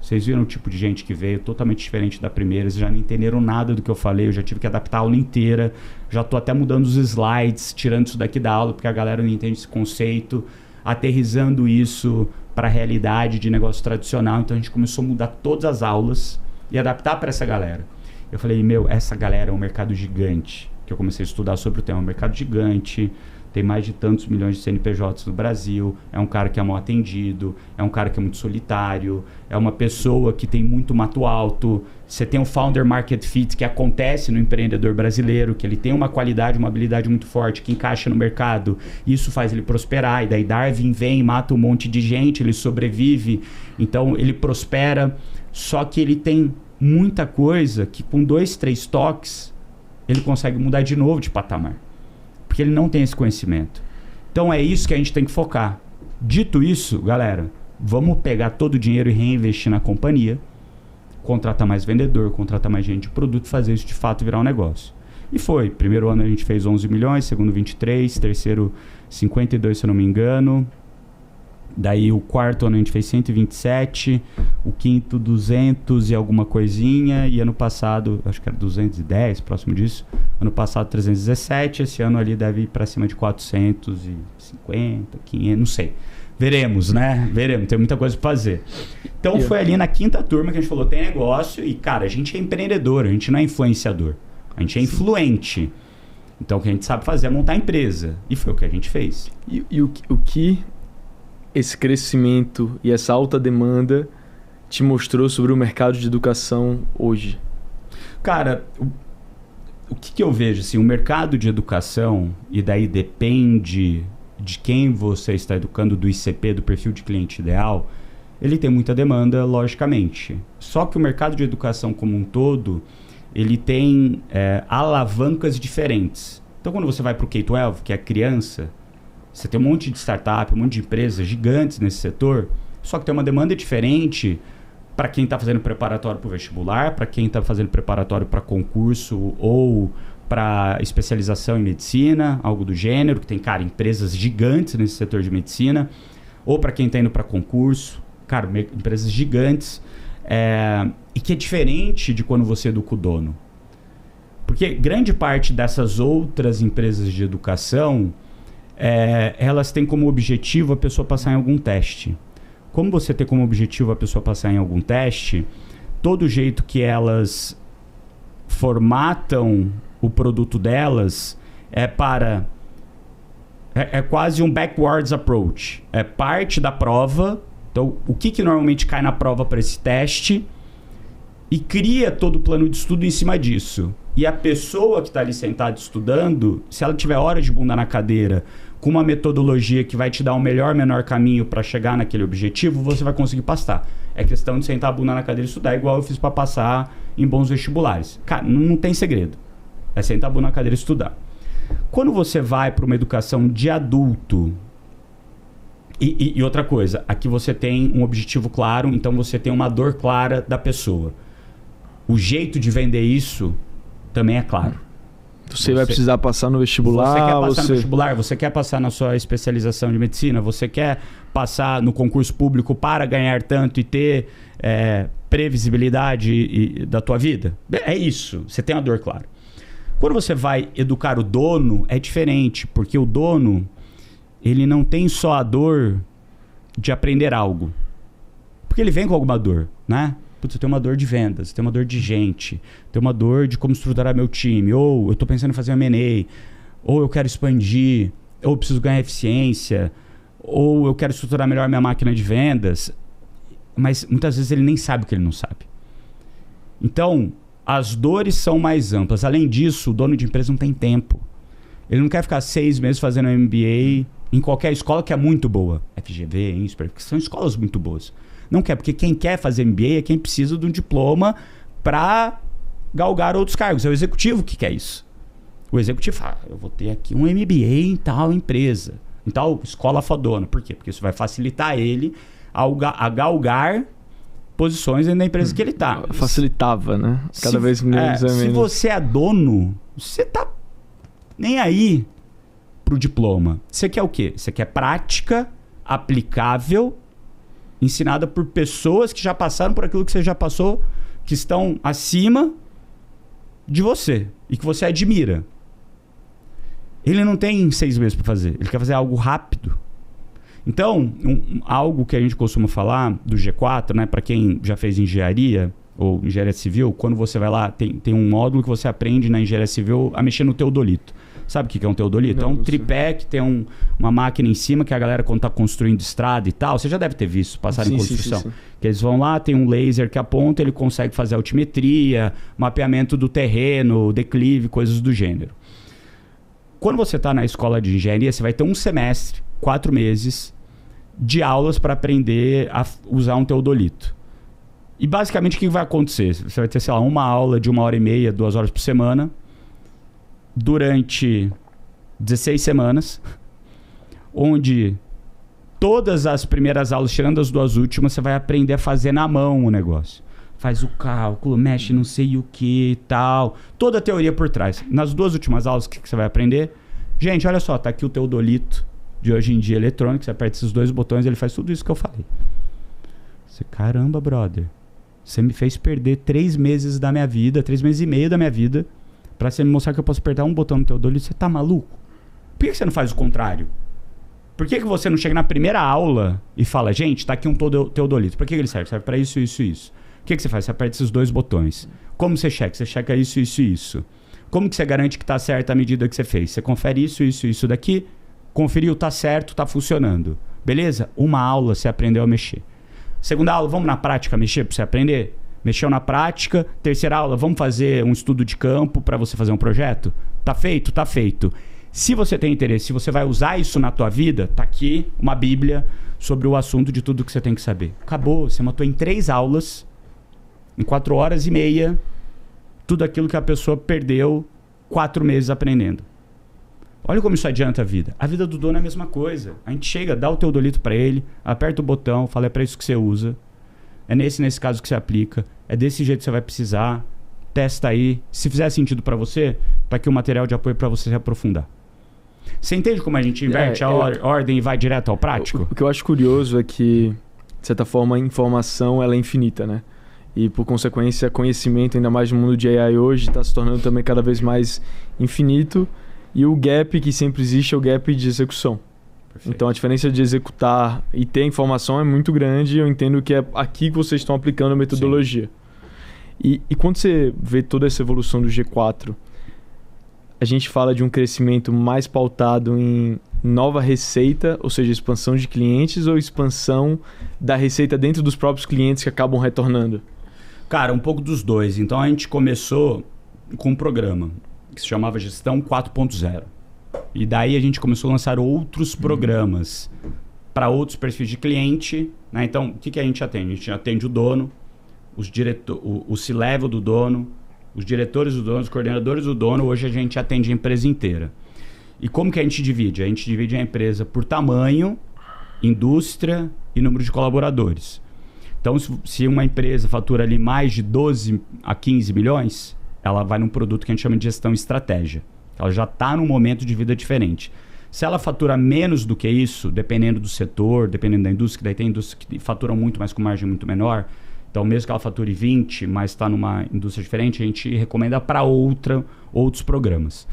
Vocês viram o tipo de gente que veio totalmente diferente da primeira, vocês já não entenderam nada do que eu falei, eu já tive que adaptar a aula inteira, já tô até mudando os slides, tirando isso daqui da aula, porque a galera não entende esse conceito, aterrissando isso para a realidade de negócio tradicional. Então a gente começou a mudar todas as aulas e adaptar para essa galera. Eu falei, essa galera é um mercado gigante, que eu comecei a estudar sobre o tema, um mercado gigante, tem mais de tantos milhões de CNPJs no Brasil, é um cara que é mal atendido, é um cara que é muito solitário, é uma pessoa que tem muito mato alto. Você tem o Founder Market Fit, que acontece no empreendedor brasileiro, que ele tem uma qualidade, uma habilidade muito forte, que encaixa no mercado, isso faz ele prosperar, e daí Darwin vem, mata um monte de gente, ele sobrevive, então ele prospera, só que ele tem muita coisa que com 2, 3 toques, ele consegue mudar de novo de patamar. Porque ele não tem esse conhecimento. Então é isso que a gente tem que focar. Dito isso, galera, vamos pegar todo o dinheiro e reinvestir na companhia, contratar mais vendedor, contratar mais gente de produto, fazer isso de fato virar um negócio. E foi. Primeiro ano a gente fez 11 milhões, segundo 23, terceiro 52, se eu não me engano. Daí o quarto ano a gente fez 127, o quinto 200 e alguma coisinha, e ano passado, acho que era 210, próximo disso, ano passado 317, esse ano ali deve ir para cima de 450, 500, não sei. Veremos, né? Veremos, tem muita coisa para fazer. Então foi ali na quinta turma que a gente falou, tem negócio, e cara, a gente é empreendedor, a gente não é influenciador, a gente é influente. Então o que a gente sabe fazer é montar a empresa, e foi o que a gente fez. E o que esse crescimento e essa alta demanda te mostrou sobre o mercado de educação hoje? Cara, o que eu vejo? Assim, o mercado de educação, e daí depende de quem você está educando, do ICP, do perfil de cliente ideal, ele tem muita demanda, logicamente. Só que o mercado de educação como um todo, ele tem alavancas diferentes. Então, quando você vai para o K-12, que é a criança, você tem um monte de startup, um monte de empresas gigantes nesse setor, só que tem uma demanda diferente para quem está fazendo preparatório para o vestibular, para quem está fazendo preparatório para concurso ou para especialização em medicina, algo do gênero, que tem, cara, empresas gigantes nesse setor de medicina, ou para quem está indo para concurso, cara, empresas gigantes, e que é diferente de quando você educa o dono. Porque grande parte dessas outras empresas de educação, elas têm como objetivo a pessoa passar em algum teste. Como você tem como objetivo a pessoa passar em algum teste, todo jeito que elas formatam o produto delas é quase um backwards approach. É parte da prova. Então, o que normalmente cai na prova para esse teste? e cria todo o plano de estudo em cima disso. E a pessoa que está ali sentada estudando, se ela tiver horas de bunda na cadeira, com uma metodologia que vai te dar um menor caminho para chegar naquele objetivo, você vai conseguir passar. É questão de sentar a bunda na cadeira e estudar, igual eu fiz para passar em bons vestibulares. Cara, não tem segredo. É sentar a bunda na cadeira e estudar. Quando você vai para uma educação de adulto... E outra coisa, aqui você tem um objetivo claro, então você tem uma dor clara da pessoa. O jeito de vender isso também é claro. Você vai precisar passar no vestibular. Você quer passar no vestibular, você quer passar na sua especialização de medicina, você quer passar no concurso público para ganhar tanto e ter previsibilidade da tua vida. É isso, você tem uma dor clara. Quando você vai educar o dono, é diferente, porque o dono, ele não tem só a dor de aprender algo. Porque ele vem com alguma dor, né? Putz, eu tenho uma dor de vendas, eu tenho uma dor de gente, eu tenho uma dor de como estruturar meu time, ou eu estou pensando em fazer um M&A, ou eu quero expandir, ou eu preciso ganhar eficiência, ou eu quero estruturar melhor minha máquina de vendas. Mas muitas vezes ele nem sabe o que ele não sabe. Então, as dores são mais amplas. Além disso, o dono de empresa não tem tempo. Ele não quer ficar 6 meses fazendo um MBA em qualquer escola que é muito boa. FGV, INSPER, que são escolas muito boas. Não quer, porque quem quer fazer MBA é quem precisa de um diploma para galgar outros cargos. É o executivo que quer isso. O executivo fala, eu vou ter aqui um MBA em tal empresa, em tal escola fodona. Por quê? Porque isso vai facilitar ele a galgar posições dentro da empresa que ele está. Facilitava, né? Cada vez menos. Se você é dono, você tá nem aí pro diploma. Você quer o quê? Você quer prática aplicável, ensinada por pessoas que já passaram por aquilo que você já passou, que estão acima de você e que você admira. Ele não tem 6 meses para fazer. Ele quer fazer algo rápido. Então, algo que a gente costuma falar do G4, né, para quem já fez engenharia ou engenharia civil, quando você vai lá, tem um módulo que você aprende na engenharia civil a mexer no teodolito. Sabe o que é um teodolito? Não, é um tripé que tem uma máquina em cima que a galera, quando está construindo estrada e tal, você já deve ter visto passar em construção. Sim. Que eles vão lá, tem um laser que aponta, ele consegue fazer altimetria, mapeamento do terreno, declive, coisas do gênero. Quando você está na escola de engenharia, você vai ter um semestre, 4 meses, de aulas para aprender a usar um teodolito. E basicamente o que vai acontecer? Você vai ter, sei lá, uma aula de 1h30, 2 horas por semana, durante 16 semanas, onde todas as primeiras aulas, tirando as 2 últimas, você vai aprender a fazer na mão o negócio. Faz o cálculo, mexe não sei o que e tal. Toda a teoria por trás. Nas 2 últimas aulas, o que você vai aprender? Gente, olha só, tá aqui o teodolito de hoje em dia eletrônico. Você aperta esses 2 botões, ele faz tudo isso que eu falei. Você, caramba, brother. Você me fez perder 3 meses da minha vida, 3 meses e meio da minha vida, pra você me mostrar que eu posso apertar um botão no teodolito. Você tá maluco? Por que você não faz o contrário? Por que você não chega na primeira aula e fala, gente, tá aqui um teodolito. Pra que ele serve? Serve pra isso, isso e isso. O que você faz? Você aperta esses 2 botões. Como você checa? Você checa isso, isso e isso. Como que você garante que tá certa a medida que você fez? Você confere isso, isso e isso daqui. Conferiu, tá certo, tá funcionando. Beleza? Uma aula você aprendeu a mexer. Segunda aula, vamos na prática mexer pra você aprender? Mexeu na prática. Terceira aula, vamos fazer um estudo de campo para você fazer um projeto? Tá feito? Tá feito. Se você tem interesse, se você vai usar isso na tua vida, tá aqui uma bíblia sobre o assunto de tudo que você tem que saber. Acabou. Você matou em 3 aulas, em 4 horas e meia, tudo aquilo que a pessoa perdeu 4 meses aprendendo. Olha como isso adianta a vida. A vida do dono é a mesma coisa. A gente chega, dá o teodolito para ele, aperta o botão, fala, é para isso que você usa. É nesse caso que você aplica. É desse jeito que você vai precisar. Testa aí. Se fizer sentido para você, tá aqui o material de apoio para você se aprofundar. Você entende como a gente inverte a ordem e vai direto ao prático? O que eu acho curioso é que, de certa forma, a informação ela é infinita, né? E, por consequência, conhecimento, ainda mais no mundo de AI hoje, está se tornando também cada vez mais infinito. E o gap que sempre existe é o gap de execução. Perfeito. Então, a diferença de executar e ter informação é muito grande. Eu entendo que é aqui que vocês estão aplicando a metodologia. E quando você vê toda essa evolução do G4, a gente fala de um crescimento mais pautado em nova receita, ou seja, expansão de clientes ou expansão da receita dentro dos próprios clientes que acabam retornando? Cara, um pouco dos dois. Então a gente começou com um programa que se chamava Gestão 4.0. E daí a gente começou a lançar outros programas para outros perfis de cliente, né? Então, o que a gente atende? A gente atende o dono, o C-level do dono, os diretores do dono, os coordenadores do dono. Hoje a gente atende a empresa inteira. E como que a gente divide? A gente divide a empresa por tamanho, indústria e número de colaboradores. Então, se uma empresa fatura ali mais de 12 a 15 milhões, ela vai num produto que a gente chama de gestão e estratégia. Ela já está num momento de vida diferente. Se ela fatura menos do que isso, dependendo do setor, dependendo da indústria, daí tem indústria que fatura muito, mas com margem muito menor. Então, mesmo que ela fature 20, mas está numa indústria diferente, a gente recomenda para outros programas.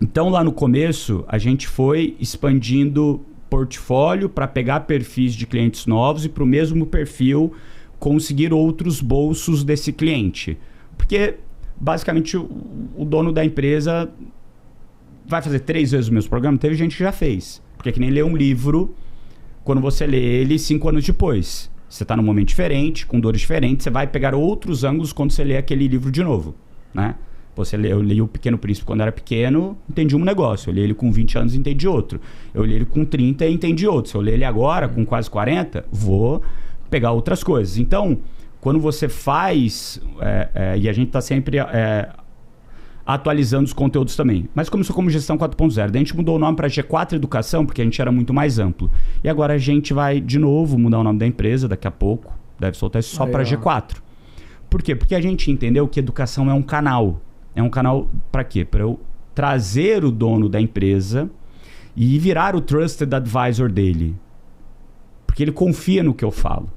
Então, lá no começo, a gente foi expandindo portfólio para pegar perfis de clientes novos e para o mesmo perfil conseguir outros bolsos desse cliente. Porque, basicamente, o dono da empresa vai fazer 3 vezes o mesmo programa. Teve gente que já fez. Porque é que nem ler um livro, quando você lê ele 5 anos depois. Você está num momento diferente, com dores diferentes, você vai pegar outros ângulos quando você lê aquele livro de novo, né? Eu li O Pequeno Príncipe quando era pequeno, entendi um negócio. Eu li ele com 20 anos e entendi outro. Eu li ele com 30 e entendi outro. Se eu ler ele agora, com quase 40, vou pegar outras coisas. Então, quando você faz... e a gente está sempre atualizando os conteúdos também. Mas começou como Gestão 4.0. Daí a gente mudou o nome para G4 Educação, porque a gente era muito mais amplo. E agora a gente vai, de novo, mudar o nome da empresa daqui a pouco. Deve soltar isso só para G4. Por quê? Porque a gente entendeu que educação é um canal. É um canal para quê? Para eu trazer o dono da empresa e virar o trusted advisor dele. Porque ele confia no que eu falo.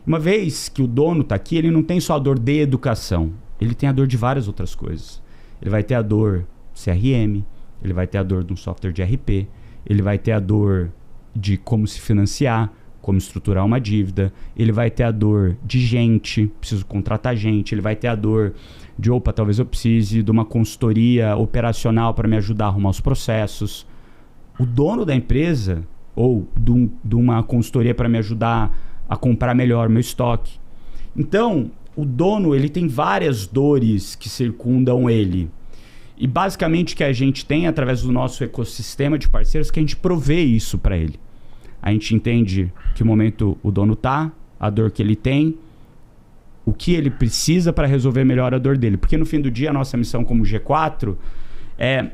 Uma vez que o dono está aqui, ele não tem só a dor de educação. Ele tem a dor de várias outras coisas. Ele vai ter a dor CRM, ele vai ter a dor de um software de RP, ele vai ter a dor de como se financiar, como estruturar uma dívida, ele vai ter a dor de gente, preciso contratar gente, ele vai ter a dor de, talvez eu precise de uma consultoria operacional para me ajudar a arrumar os processos. O dono da empresa, ou de uma consultoria para me ajudar a comprar melhor meu estoque. Então, o dono, ele tem várias dores que circundam ele. E basicamente o que a gente tem através do nosso ecossistema de parceiros, que a gente provê isso para ele. A gente entende que momento o dono tá, a dor que ele tem, o que ele precisa para resolver melhor a dor dele. Porque no fim do dia, a nossa missão como G4 é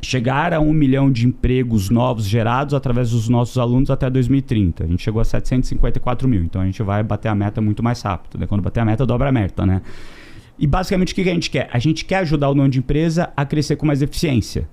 chegar a 1 milhão de empregos novos gerados através dos nossos alunos até 2030. A gente chegou a 754 mil, então a gente vai bater a meta muito mais rápido, né? Quando bater a meta, dobra a meta, né? E basicamente o que a gente quer? A gente quer ajudar o dono de empresa a crescer com mais eficiência.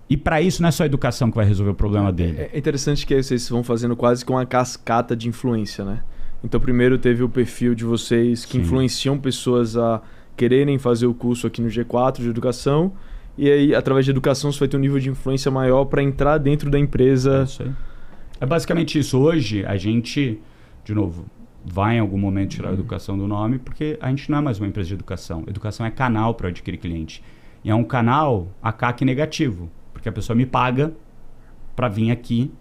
E para isso não é só a educação que vai resolver o problema dele. É interessante que vocês vão fazendo quase com uma cascata de influência, né? Então primeiro teve o perfil de vocês que influenciam pessoas a quererem fazer o curso aqui no G4 de educação. E aí, através de educação, você vai ter um nível de influência maior para entrar dentro da empresa. É isso aí. É basicamente isso. Hoje, a gente, de novo, vai em algum momento tirar a educação do nome, porque a gente não é mais uma empresa de educação. Educação é canal para adquirir cliente. E é um canal a CAC negativo, porque a pessoa me paga para vir aqui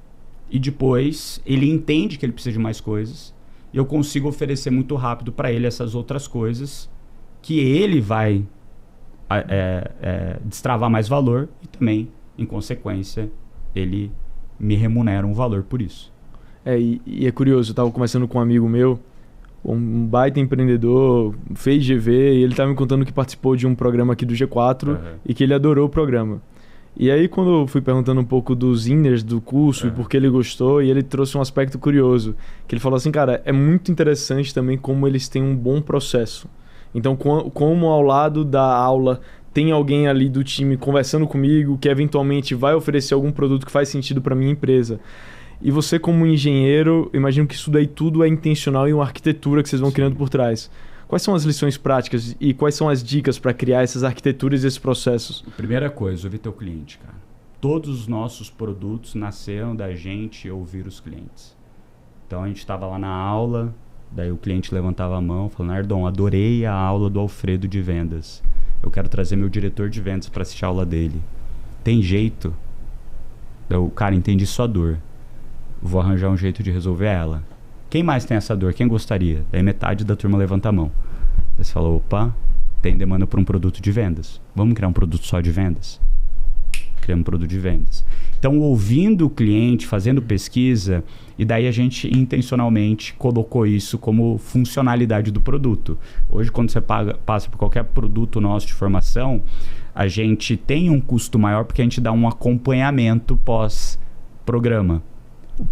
e depois ele entende que ele precisa de mais coisas e eu consigo oferecer muito rápido para ele essas outras coisas que ele vai... destravar mais valor e também, em consequência, ele me remunera um valor por isso. E é curioso, eu estava conversando com um amigo meu, um baita empreendedor, fez GV, e ele estava me contando que participou de um programa aqui do G4 e que ele adorou o programa. E aí, quando eu fui perguntando um pouco dos inners do curso e por que ele gostou, e ele trouxe um aspecto curioso, que ele falou assim, cara, é muito interessante também como eles têm um bom processo. Então, como ao lado da aula tem alguém ali do time conversando comigo que eventualmente vai oferecer algum produto que faz sentido para minha empresa. E você como engenheiro, imagino que isso daí tudo é intencional e uma arquitetura que vocês vão criando por trás. Quais são as lições práticas e quais são as dicas para criar essas arquiteturas e esses processos? Primeira coisa, ouvir teu cliente, cara. Todos os nossos produtos nasceram da gente ouvir os clientes. Então, a gente estava lá na aula... Daí o cliente levantava a mão, falando, Nardon, adorei a aula do Alfredo de vendas. Eu quero trazer meu diretor de vendas para assistir a aula dele. Tem jeito? Eu, cara, entendi sua dor. Vou arranjar um jeito de resolver ela. Quem mais tem essa dor? Quem gostaria? Daí metade da turma levanta a mão. Daí você fala, opa, tem demanda por um produto de vendas. Vamos criar um produto só de vendas? Criamos um produto de vendas. Então, ouvindo o cliente, fazendo pesquisa, e daí a gente intencionalmente colocou isso como funcionalidade do produto. Hoje, quando você passa por qualquer produto nosso de formação, a gente tem um custo maior porque a gente dá um acompanhamento pós-programa.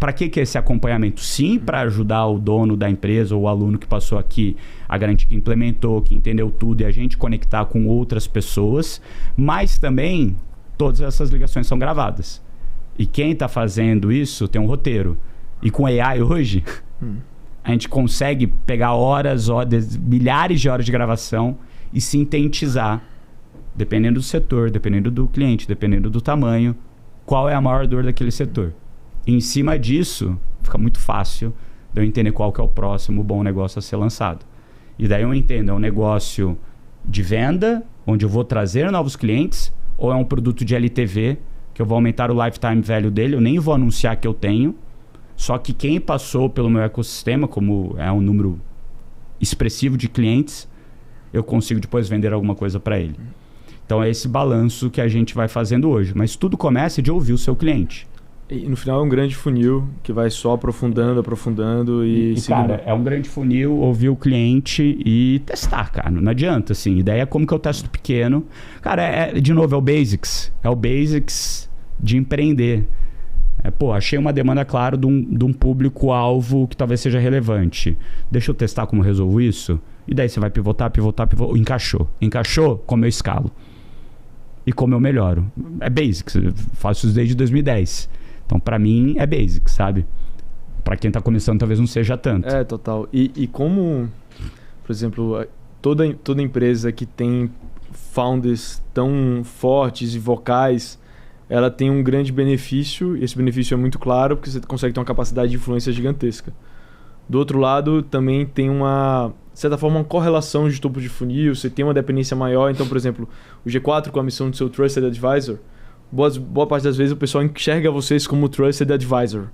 Para que é esse acompanhamento? Sim, para ajudar o dono da empresa ou o aluno que passou aqui a garantir que implementou, que entendeu tudo e a gente conectar com outras pessoas, mas também todas essas ligações são gravadas. E quem está fazendo isso tem um roteiro. E com AI hoje, a gente consegue pegar horas, milhares de horas de gravação e sintetizar, dependendo do setor, dependendo do cliente, dependendo do tamanho, qual é a maior dor daquele setor. E em cima disso, fica muito fácil de eu entender qual que é o próximo bom negócio a ser lançado. E daí eu entendo, é um negócio de venda, onde eu vou trazer novos clientes, ou é um produto de LTV, que eu vou aumentar o lifetime value dele, eu nem vou anunciar que eu tenho, só que quem passou pelo meu ecossistema, como é um número expressivo de clientes, eu consigo depois vender alguma coisa para ele. Então é esse balanço que a gente vai fazendo hoje. Mas tudo começa de ouvir o seu cliente. E no final é um grande funil que vai só aprofundando e cara, é um grande funil ouvir o cliente e testar, cara. Não adianta, assim. A ideia é como que eu testo pequeno. Cara, de novo, é o basics. É o basics de empreender. Achei uma demanda, claro, de um público-alvo que talvez seja relevante. Deixa eu testar como eu resolvo isso. E daí você vai pivotar. Encaixou. Encaixou, como eu escalo. E como eu melhoro. É basics. Eu faço isso desde 2010. Então, pra mim, é basic, sabe? Pra quem tá começando, talvez não seja tanto. É, total. E como, por exemplo, toda empresa que tem founders tão fortes e vocais, ela tem um grande benefício, e esse benefício é muito claro, porque você consegue ter uma capacidade de influência gigantesca. Do outro lado, também tem de certa forma, uma correlação de topo de funil, você tem uma dependência maior. Então, por exemplo, o G4 com a missão de ser o Trusted Advisor, boa parte das vezes o pessoal enxerga vocês como Trusted Advisor.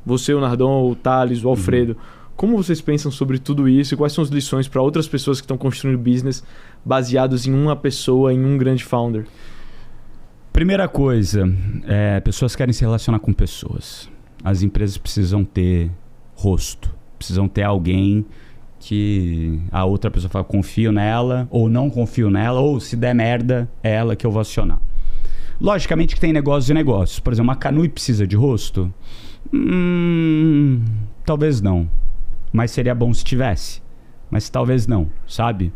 Você, o Nardon, o Thales, o Alfredo. Como vocês pensam sobre tudo isso e quais são as lições para outras pessoas que estão construindo business baseados em uma pessoa, em um grande founder? Primeira coisa, pessoas querem se relacionar com pessoas. As empresas precisam ter rosto. Precisam ter alguém que a outra pessoa fala, confio nela, ou não confio nela, ou se der merda, é ela que eu vou acionar. Logicamente que tem negócios e negócios. Por exemplo, uma Canui precisa de rosto? Talvez não. Mas seria bom se tivesse. Mas talvez não, sabe?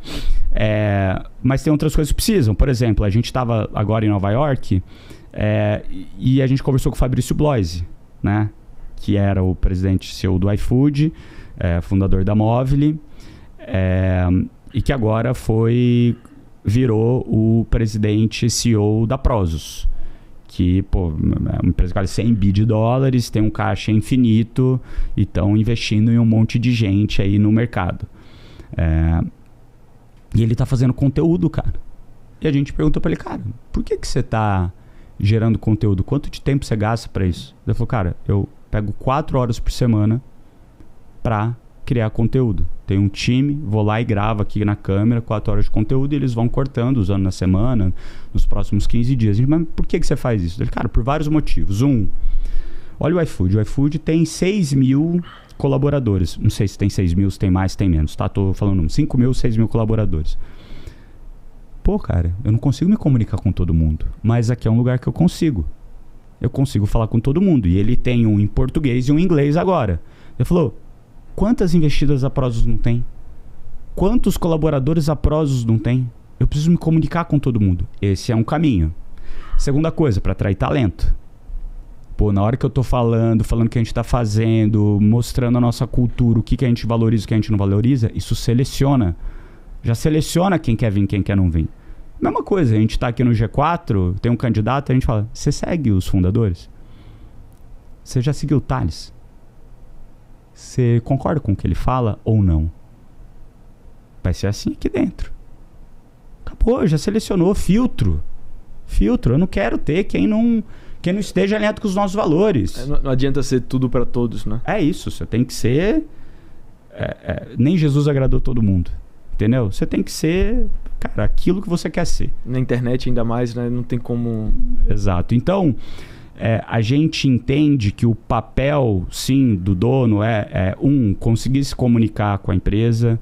Mas tem outras coisas que precisam. Por exemplo, a gente estava agora em Nova York e a gente conversou com o Fabrício Bloise, né? Que era o presidente CEO do iFood, fundador da Movile, e que agora virou o presidente CEO da Prozos, que é uma empresa que vale $100 bilhões, tem um caixa infinito e estão investindo em um monte de gente aí no mercado. E ele está fazendo conteúdo, cara. E a gente perguntou para ele, cara, por que você está gerando conteúdo? Quanto de tempo você gasta para isso? Ele falou, cara, eu pego 4 horas por semana para criar conteúdo. Tem um time, vou lá e gravo aqui na câmera 4 horas de conteúdo e eles vão cortando, usando na semana, nos próximos 15 dias. Mas por que você faz isso? Ele, cara, por vários motivos. Olha o iFood. O iFood tem 6 mil colaboradores. Não sei se tem 6 mil, se tem mais, se tem menos. Tá? Tô falando 5 mil, 6 mil colaboradores. Pô, cara, eu não consigo me comunicar com todo mundo. Mas aqui é um lugar que eu consigo. Eu consigo falar com todo mundo. E ele tem um em português e um em inglês agora. Ele falou, quantas investidas a Prozos não tem? Quantos colaboradores a Prozos não tem? Eu preciso me comunicar com todo mundo. Esse é um caminho. Segunda coisa, para atrair talento. Pô, na hora que eu tô falando o que a gente tá fazendo, mostrando a nossa cultura, o que a gente valoriza, o que a gente não valoriza, isso seleciona. Já seleciona quem quer vir, quem quer não vir. Mesma coisa, a gente tá aqui no G4, tem um candidato, a gente fala, você segue os fundadores? Você já seguiu o Thales? Você concorda com o que ele fala ou não? Vai ser assim aqui dentro. Acabou, já selecionou. Filtro. Eu não quero ter quem não esteja alinhado com os nossos valores. Não adianta ser tudo para todos, né? É isso, você tem que ser nem Jesus agradou todo mundo. Entendeu? Você tem que ser, cara, aquilo que você quer ser. Na internet ainda mais, né? Não tem como... Exato. Então, a gente entende que o papel, sim, do dono conseguir se comunicar com a empresa,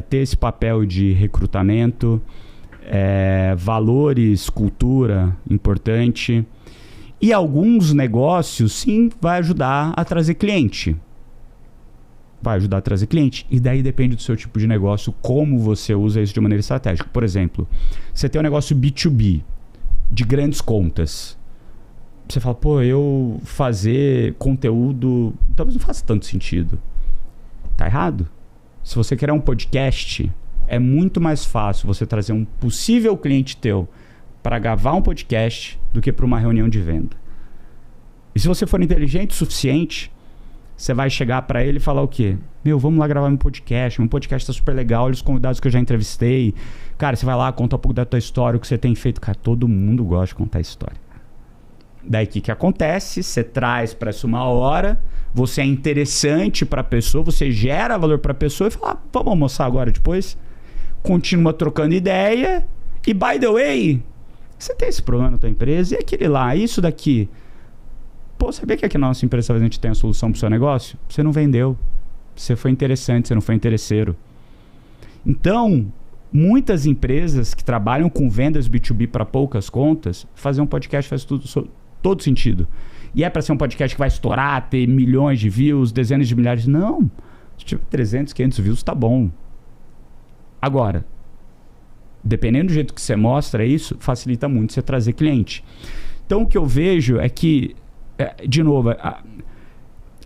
ter esse papel de recrutamento, valores, cultura, importante. E alguns negócios, sim, vai ajudar a trazer cliente. E daí depende do seu tipo de negócio, como você usa isso de maneira estratégica. Por exemplo, você tem um negócio B2B, de grandes contas. Você fala, pô, eu fazer conteúdo talvez não faça tanto sentido. Tá errado? Se você quer um podcast, é muito mais fácil você trazer um possível cliente teu para gravar um podcast do que para uma reunião de venda. E se você for inteligente o suficiente, você vai chegar para ele e falar o quê? Meu, vamos lá gravar meu podcast tá super legal, olha os convidados que eu já entrevistei. Cara, você vai lá, conta um pouco da tua história, o que você tem feito. Cara, todo mundo gosta de contar história. Daí o que acontece? Você traz para essa uma hora, você é interessante para a pessoa, você gera valor para a pessoa e fala, vamos almoçar agora depois? Continua trocando ideia e, by the way, você tem esse problema na tua empresa e aquele lá, isso daqui... Pô, sabia que aqui na nossa empresa a gente tem a solução para o seu negócio? Você não vendeu. Você foi interessante, você não foi interesseiro. Então, muitas empresas que trabalham com vendas B2B para poucas contas, fazer um podcast faz todo sentido. E é para ser um podcast que vai estourar, ter milhões de views, dezenas de milhares. Não. Se tiver 300, 500 views, tá bom. Agora, dependendo do jeito que você mostra isso, facilita muito você trazer cliente. Então, o que eu vejo é que de novo,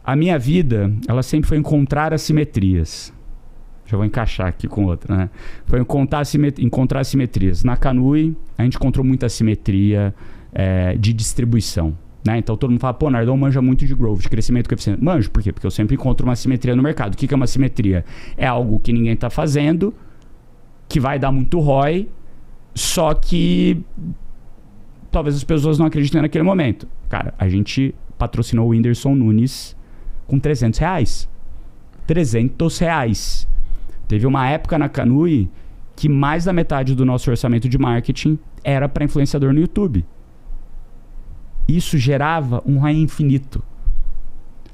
a minha vida, ela sempre foi encontrar assimetrias. Já vou encaixar aqui com outra, né? Foi encontrar assimetrias. Na Canui, a gente encontrou muita assimetria de distribuição. Né? Então todo mundo fala, pô, Nardon manja muito de growth, de crescimento coeficiente. Manjo, por quê? Porque eu sempre encontro uma assimetria no mercado. O que é uma assimetria? É algo que ninguém está fazendo, que vai dar muito ROI, só que talvez as pessoas não acreditem naquele momento. Cara, a gente patrocinou o Whindersson Nunes com R$300. R$300. Teve uma época na Canui que mais da metade do nosso orçamento de marketing era para influenciador no YouTube. Isso gerava um ROI infinito.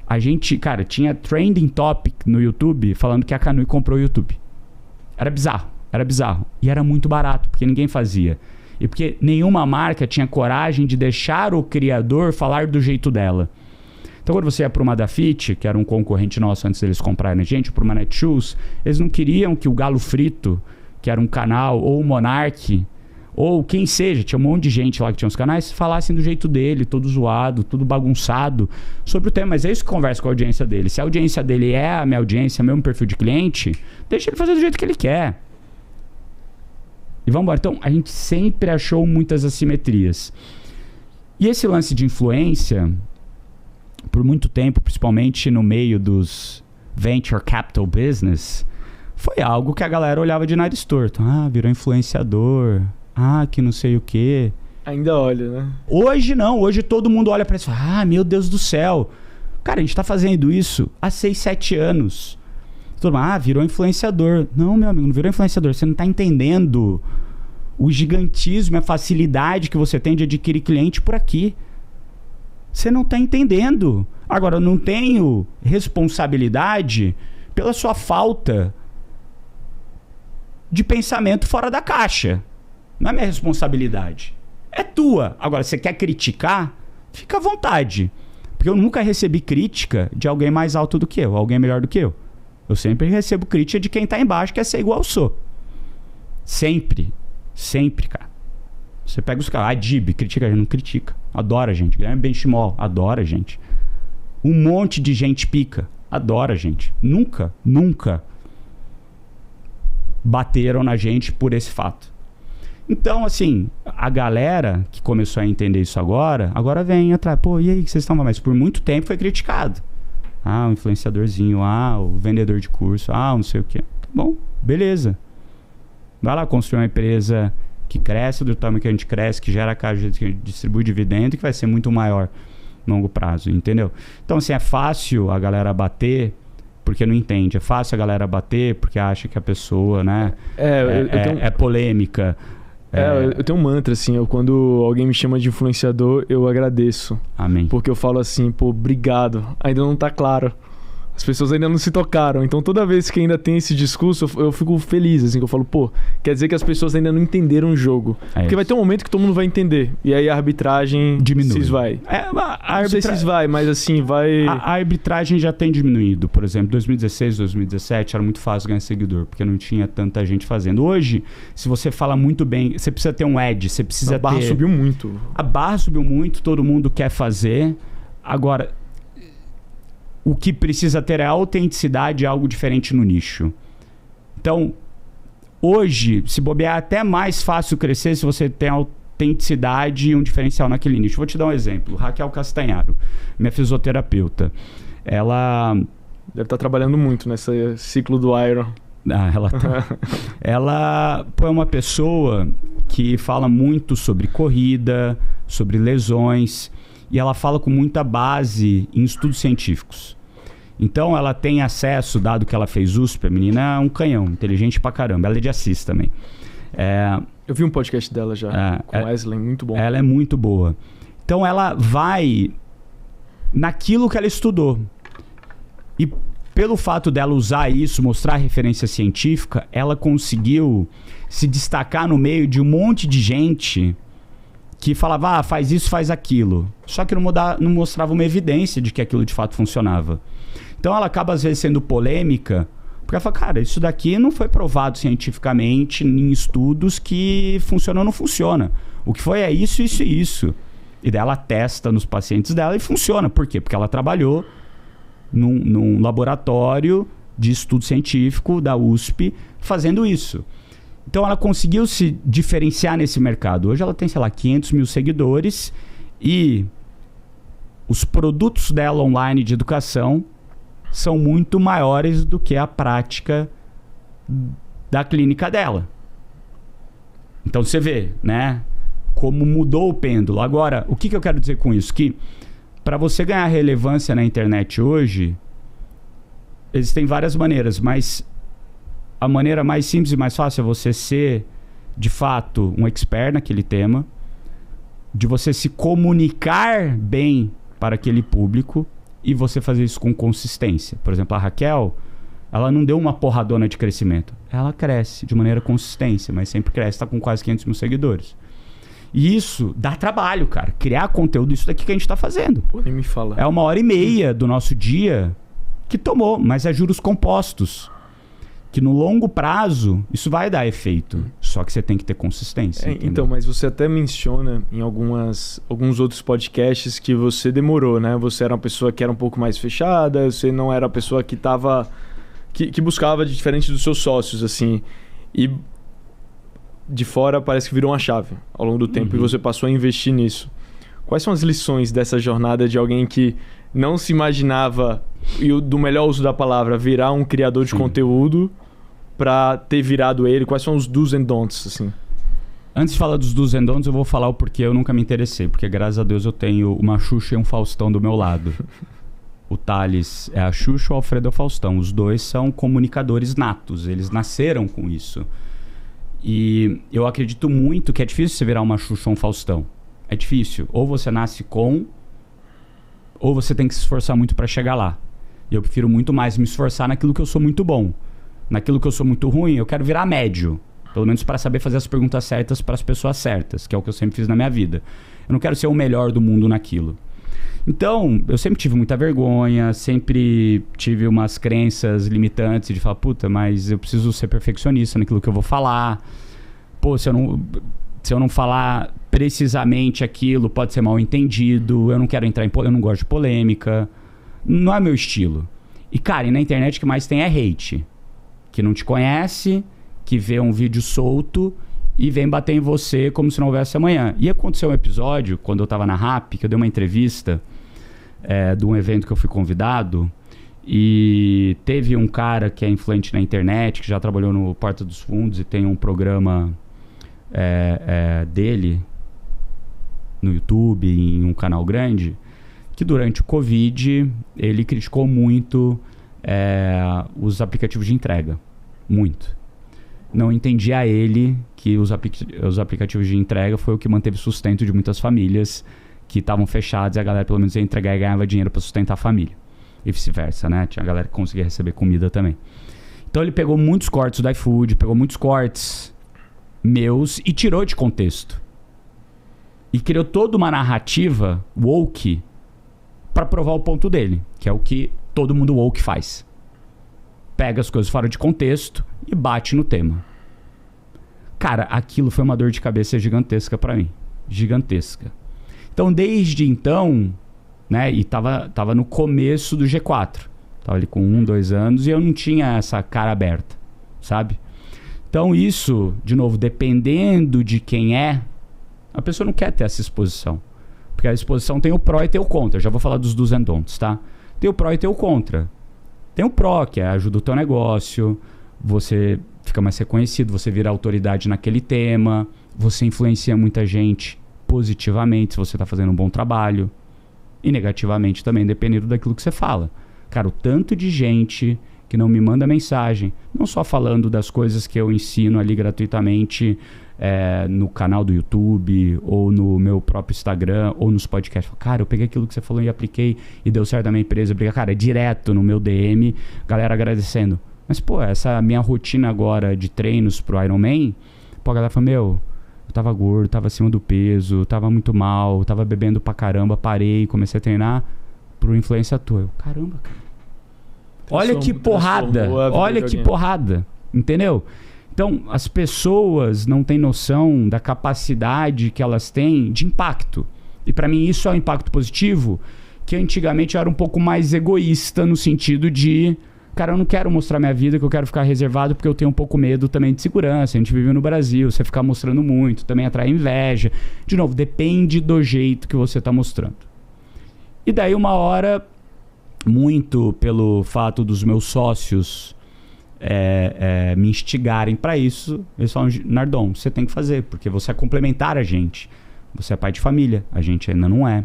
A gente, cara, tinha trending topic no YouTube falando que a Canui comprou o YouTube. Era bizarro. E era muito barato, porque ninguém fazia. E porque nenhuma marca tinha coragem de deixar o criador falar do jeito dela. Então, quando você ia para uma Dafit, que era um concorrente nosso antes deles comprarem a gente, para uma Netshoes, eles não queriam que o Galo Frito, que era um canal, ou o Monark, ou quem seja, tinha um monte de gente lá que tinha os canais, falassem do jeito dele, todo zoado, tudo bagunçado, sobre o tema. Mas é isso que conversa com a audiência dele. Se a audiência dele é a minha audiência, mesmo perfil de cliente, deixa ele fazer do jeito que ele quer. E vamos embora. Então, a gente sempre achou muitas assimetrias. E esse lance de influência, por muito tempo, principalmente no meio dos venture capital business, foi algo que a galera olhava de nariz torto. Ah, virou influenciador. Ah, que não sei o quê. Ainda olha, né? Hoje não. Hoje todo mundo olha pra isso e fala, ah, meu Deus do céu. Cara, a gente tá fazendo isso há 6, 7 anos. Todo mundo, virou influenciador. Não, meu amigo, não virou influenciador. Você não tá entendendo o gigantismo, a facilidade que você tem de adquirir cliente por aqui. Você não tá entendendo. Agora, eu não tenho responsabilidade pela sua falta de pensamento fora da caixa. Não é minha responsabilidade. É tua. Agora, você quer criticar? Fica à vontade. Porque eu nunca recebi crítica de alguém mais alto do que eu, alguém melhor do que eu. Eu sempre recebo crítica de quem tá embaixo, quer ser igual eu sou. Sempre. Sempre, cara. Você pega os caras. A Dib, critica a gente, não critica. Adora a gente. Guilherme Benchimol, adora a gente. Um monte de gente pica. Adora a gente. Nunca bateram na gente por esse fato. Então, assim, a galera que começou a entender isso agora vem atrás. Pô, e aí, que vocês estão... Mas por muito tempo foi criticado. Ah, o influenciadorzinho. Ah, o vendedor de curso. Ah, não sei o quê. Tá bom, beleza. Vai lá construir uma empresa que cresce do tamanho que a gente cresce, que gera caixa, que distribui dividendo e que vai ser muito maior no longo prazo, entendeu? Então, assim, é fácil a galera bater porque não entende. É fácil a galera bater porque acha que a pessoa, né, é polêmica. Eu tenho um mantra, assim, quando alguém me chama de influenciador, eu agradeço. Amém. Porque eu falo assim, pô, obrigado. Ainda não tá claro. As pessoas ainda não se tocaram. Então toda vez que ainda tem esse discurso, eu fico feliz, assim, que eu falo, pô, quer dizer que as pessoas ainda não entenderam o jogo. Porque vai ter um momento que todo mundo vai entender. E aí a arbitragem diminui. Se esvai. Não sei se esvai, mas assim, vai... A arbitragem já tem diminuído. Por exemplo, 2016, 2017 era muito fácil ganhar seguidor, porque não tinha tanta gente fazendo. Hoje, se você fala muito bem, você precisa ter um edge, você precisa ter... A barra subiu muito. A barra subiu muito, todo mundo quer fazer. Agora... O que precisa ter é autenticidade, algo diferente no nicho. Então, hoje, se bobear, é até mais fácil crescer se você tem autenticidade e um diferencial naquele nicho. Vou te dar um exemplo. Raquel Castanharo, minha fisioterapeuta. Ela... Deve estar trabalhando muito nesse ciclo do Iron. Ela tá. Ela é uma pessoa que fala muito sobre corrida, sobre lesões, e ela fala com muita base em estudos científicos. Então ela tem acesso, dado que ela fez USP, a menina é um canhão, inteligente pra caramba. Ela é de Assis também. Eu vi um podcast dela já, com Wesley, muito bom. Ela é muito boa. Então ela vai naquilo que ela estudou. E pelo fato dela usar isso, mostrar referência científica, ela conseguiu se destacar no meio de um monte de gente que falava, faz isso, faz aquilo. Só que não mostrava uma evidência de que aquilo de fato funcionava. Então ela acaba às vezes sendo polêmica, porque ela fala, cara, isso daqui não foi provado cientificamente em estudos que funciona ou não funciona. O que foi é isso, isso e isso. E daí ela testa nos pacientes dela e funciona. Por quê? Porque ela trabalhou num laboratório de estudo científico da USP fazendo isso. Então ela conseguiu se diferenciar nesse mercado. Hoje ela tem, sei lá, 500 mil seguidores e os produtos dela online de educação são muito maiores do que a prática da clínica dela. Então você vê, né, como mudou o pêndulo. Agora, o que eu quero dizer com isso? Que para você ganhar relevância na internet hoje, existem várias maneiras, mas a maneira mais simples e mais fácil é você ser, de fato, um expert naquele tema, de você se comunicar bem para aquele público e você fazer isso com consistência. Por exemplo, a Raquel, ela não deu uma porradona de crescimento. Ela cresce de maneira consistente, mas sempre cresce, está com quase 500 mil seguidores. E isso dá trabalho, cara. Criar conteúdo, isso daqui que a gente está fazendo. Pô, nem me fala. É 1h30 do nosso dia que tomou, mas é juros compostos. Que no longo prazo, isso vai dar efeito. Só que você tem que ter consistência. Então, mas você até menciona em alguns outros podcasts que você demorou, né? Você era uma pessoa que era um pouco mais fechada, você não era a pessoa que tava... Que buscava diferente dos seus sócios, assim. E de fora parece que virou uma chave ao longo do tempo e você passou a investir nisso. Quais são as lições dessa jornada de alguém que não se imaginava, e do melhor uso da palavra, virar um criador de conteúdo para ter virado ele? Quais são os do's and don'ts, assim? Antes de falar dos do's and don'ts, eu vou falar o porquê eu nunca me interessei. Porque graças a Deus eu tenho uma Xuxa e um Faustão do meu lado. O Thales é a Xuxa, o Alfredo é o Faustão. Os dois são comunicadores natos. Eles nasceram com isso. E eu acredito muito que é difícil você virar uma Xuxa ou um Faustão. É difícil. Ou você nasce com, ou você tem que se esforçar muito para chegar lá. E eu prefiro muito mais me esforçar naquilo que eu sou muito bom. Naquilo que eu sou muito ruim, eu quero virar médio. Pelo menos para saber fazer as perguntas certas para as pessoas certas, que é o que eu sempre fiz na minha vida. Eu não quero ser o melhor do mundo naquilo. Então, eu sempre tive muita vergonha, sempre tive umas crenças limitantes de falar, puta, mas eu preciso ser perfeccionista naquilo que eu vou falar. Pô, se eu não falar precisamente aquilo, pode ser mal entendido. Eu não quero entrar eu não gosto de polêmica. Não é meu estilo. E, cara, e na internet o que mais tem é hate. Que não te conhece, que vê um vídeo solto e vem bater em você como se não houvesse amanhã. E aconteceu um episódio, quando eu tava na RAP, que eu dei uma entrevista de um evento que eu fui convidado, e teve um cara que é influente na internet, que já trabalhou no Porta dos Fundos e tem um programa dele no YouTube, em um canal grande, que durante o Covid ele criticou muito os aplicativos de entrega. Muito. Não entendia ele que os aplicativos de entrega foi o que manteve o sustento de muitas famílias que estavam fechadas e a galera pelo menos ia entregar e ganhava dinheiro para sustentar a família. E vice-versa, né? Tinha a galera que conseguia receber comida também. Então ele pegou muitos cortes do iFood, pegou muitos cortes meus e tirou de contexto. E criou toda uma narrativa woke para provar o ponto dele, que é o que todo mundo woke faz. Pega as coisas fora de contexto e bate no tema. Cara, aquilo foi uma dor de cabeça gigantesca para mim. Gigantesca. Então, desde então, né, e tava no começo do G4. Tava ali com 1, 2 anos e eu não tinha essa cara aberta, sabe? Então isso, de novo, dependendo de quem a pessoa não quer ter essa exposição. Porque a exposição tem o pró e tem o contra. Eu já vou falar dos do's and don'ts, tá? Tem o pró e tem o contra. Tem o pró, que ajuda o teu negócio, você fica mais reconhecido, você vira autoridade naquele tema, você influencia muita gente positivamente se você está fazendo um bom trabalho, e negativamente também, dependendo daquilo que você fala. Cara, o tanto de gente que não me manda mensagem, não só falando das coisas que eu ensino ali gratuitamente no canal do YouTube, ou no meu próprio Instagram, ou nos podcasts. Cara, eu peguei aquilo que você falou e apliquei e deu certo na minha empresa. Cara, direto no meu DM, galera agradecendo. Mas, pô, essa minha rotina agora de treinos pro Ironman, pô, a galera falou, eu tava gordo, tava acima do peso, tava muito mal, tava bebendo pra caramba, parei, comecei a treinar pro influência tua. Caramba, cara. Olha que porrada, olha que porrada, entendeu? Então, as pessoas não têm noção da capacidade que elas têm de impacto. E para mim isso é um impacto positivo, que antigamente eu era um pouco mais egoísta no sentido de, cara, eu não quero mostrar minha vida, que eu quero ficar reservado porque eu tenho um pouco medo também de segurança. A gente vive no Brasil, você ficar mostrando muito, também atrai inveja. De novo, depende do jeito que você está mostrando. E daí uma hora, muito pelo fato dos meus sócios me instigarem para isso, eles falam, Nardon, você tem que fazer, porque você é complementar a gente. Você é pai de família, a gente ainda não é.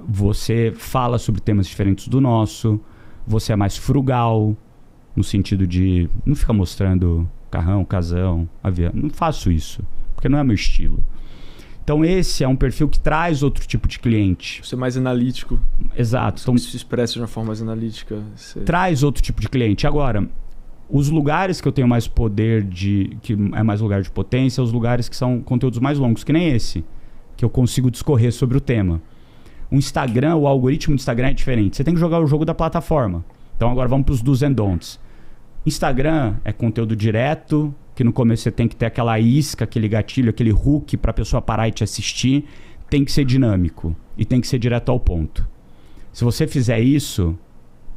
Você fala sobre temas diferentes do nosso, você é mais frugal, no sentido de não ficar mostrando carrão, casão, avião. Não faço isso, porque não é meu estilo. Então esse é um perfil que traz outro tipo de cliente. Você é mais analítico. Exato. Então, se expressa de uma forma mais analítica. Traz outro tipo de cliente. Agora, os lugares que eu tenho mais poder, que é mais lugar de potência, os lugares que são conteúdos mais longos, que nem esse, que eu consigo discorrer sobre o tema. O Instagram, o algoritmo do Instagram é diferente. Você tem que jogar o jogo da plataforma. Então agora vamos para os do's and don'ts. Instagram é conteúdo direto, que no começo você tem que ter aquela isca, aquele gatilho, aquele hook para a pessoa parar e te assistir. Tem que ser dinâmico e tem que ser direto ao ponto. Se você fizer isso,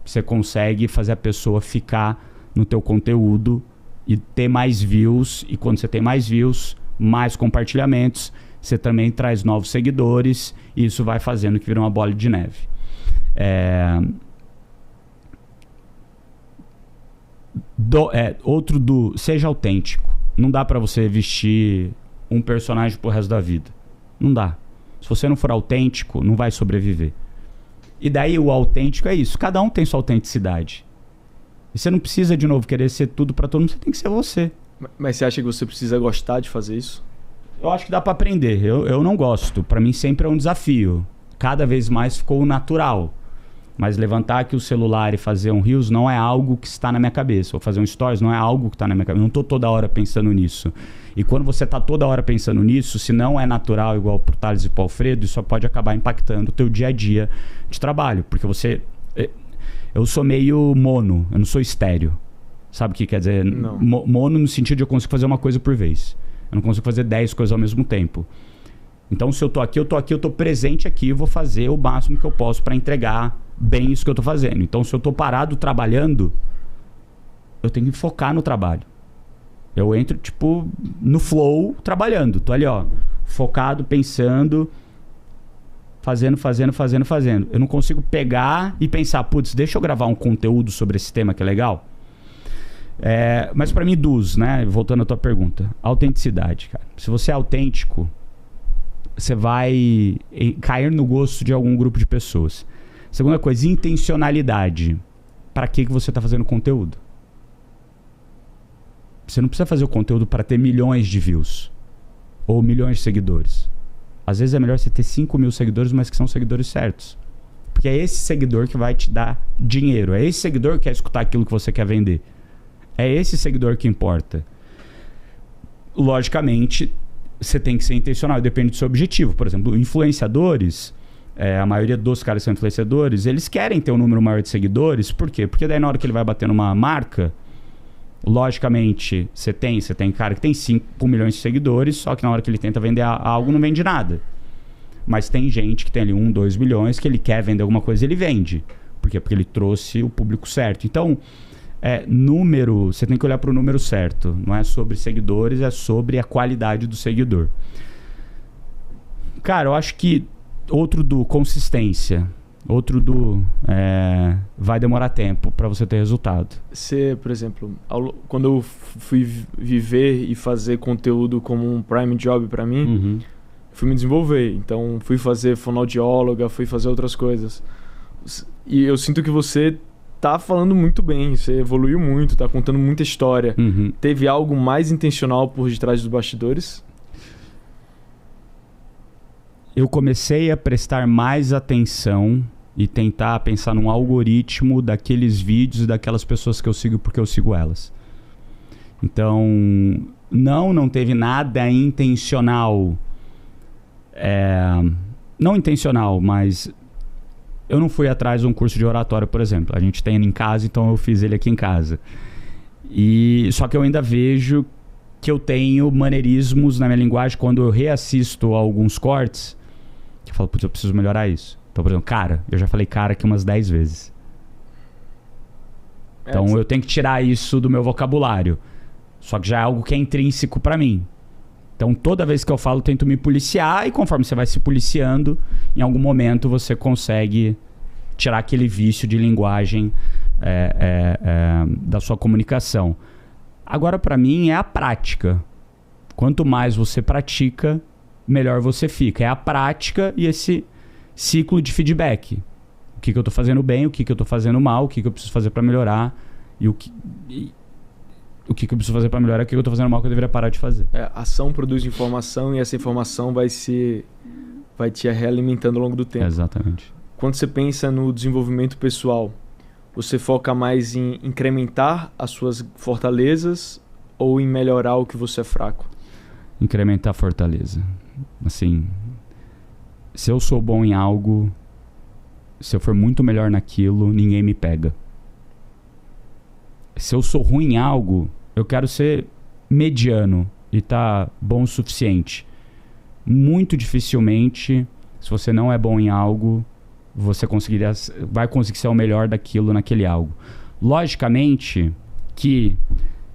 você consegue fazer a pessoa ficar no teu conteúdo e ter mais views. E quando você tem mais views, mais compartilhamentos, você também traz novos seguidores e isso vai fazendo que vira uma bola de neve. Seja autêntico. Não dá pra você vestir um personagem pro resto da vida. Não dá. Se você não for autêntico, não vai sobreviver. E daí o autêntico é isso. Cada um tem sua autenticidade. E você não precisa, de novo, querer ser tudo pra todo mundo. Você tem que ser você. Mas você acha que você precisa gostar de fazer isso? Eu acho que dá pra aprender. Eu não gosto. Pra mim sempre é um desafio. Cada vez mais ficou natural. Mas levantar aqui o celular e fazer um Reels não é algo que está na minha cabeça. Ou fazer um Stories não é algo que está na minha cabeça. Eu não estou toda hora pensando nisso. E quando você está toda hora pensando nisso, se não é natural igual pro Thales e pro Alfredo, isso pode acabar impactando o teu dia a dia de trabalho. Porque você... Eu sou meio mono, eu não sou estéreo. Sabe o que quer dizer? Mono no sentido de eu consigo fazer uma coisa por vez. Eu não consigo fazer 10 coisas ao mesmo tempo. Então se eu tô aqui, eu tô presente aqui, eu vou fazer o máximo que eu posso para entregar bem isso que eu tô fazendo. Então se eu tô parado trabalhando, eu tenho que focar no trabalho. Eu entro tipo no flow trabalhando. Tô ali ó, focado, pensando, fazendo. Eu não consigo pegar e pensar, putz, deixa eu gravar um conteúdo sobre esse tema que é legal. Mas para mim, né? Voltando à tua pergunta, autenticidade, cara. Se você é autêntico, você vai cair no gosto de algum grupo de pessoas. Segunda coisa, intencionalidade. para que você está fazendo conteúdo. Você não precisa fazer o conteúdo para ter milhões de views ou milhões de seguidores. Às vezes é melhor você ter 5 mil seguidores, mas que são seguidores certos. Porque é esse seguidor que vai te dar dinheiro. É esse seguidor que quer escutar aquilo que você quer vender. É esse seguidor que importa. Logicamente, você tem que ser intencional, depende do seu objetivo. Por exemplo, influenciadores, a maioria dos caras que são influenciadores, eles querem ter um número maior de seguidores. Por quê? Porque daí na hora que ele vai bater numa marca, logicamente, você tem cara que tem 5 milhões de seguidores, só que na hora que ele tenta vender algo, não vende nada. Mas tem gente que tem ali 1, 2 milhões, que ele quer vender alguma coisa e ele vende. Por quê? Porque ele trouxe o público certo. Então, número, você tem que olhar para o número certo. Não é sobre seguidores, é sobre a qualidade do seguidor. Cara, eu acho que outro do consistência. Outro do vai demorar tempo para você ter resultado. Você, por exemplo, quando eu fui viver e fazer conteúdo como um prime job para mim, fui me desenvolver. Então, fui fazer fonoaudióloga, fui fazer outras coisas. E eu sinto que você tá falando muito bem, você evoluiu muito, tá contando muita história. Teve algo mais intencional por detrás dos bastidores? Eu comecei a prestar mais atenção e tentar pensar num algoritmo daqueles vídeos e daquelas pessoas que eu sigo porque eu sigo elas. Então, não teve nada intencional. Não intencional, mas eu não fui atrás de um curso de oratória, por exemplo. A gente tem ele em casa, então eu fiz ele aqui em casa. Só que eu ainda vejo que eu tenho maneirismos na minha linguagem quando eu reassisto alguns cortes, que eu falo, putz, eu preciso melhorar isso. Então, por exemplo, cara, eu já falei cara aqui umas 10 vezes. Então eu tenho que tirar isso do meu vocabulário. Só que já é algo que é intrínseco pra mim. Então toda vez que eu falo, eu tento me policiar, e conforme você vai se policiando, em algum momento você consegue tirar aquele vício de linguagem da sua comunicação. Agora, pra mim, é a prática. Quanto mais você pratica, melhor você fica. É a prática e esse ciclo de feedback. O que eu tô fazendo bem, o que eu tô fazendo mal, o que eu preciso fazer pra melhorar, e o que eu preciso fazer pra melhorar, o que eu tô fazendo mal que eu deveria parar de fazer. Ação produz informação, e essa informação vai te realimentando ao longo do tempo. Exatamente. Quando você pensa no desenvolvimento pessoal, você foca mais em incrementar as suas fortalezas ou em melhorar o que você é fraco? Incrementar a fortaleza. Assim, se eu sou bom em algo, se eu for muito melhor naquilo, ninguém me pega. Se eu sou ruim em algo, eu quero ser mediano e tá bom o suficiente. Muito dificilmente, se você não é bom em algo, você vai conseguir ser o melhor daquilo naquele algo. Logicamente que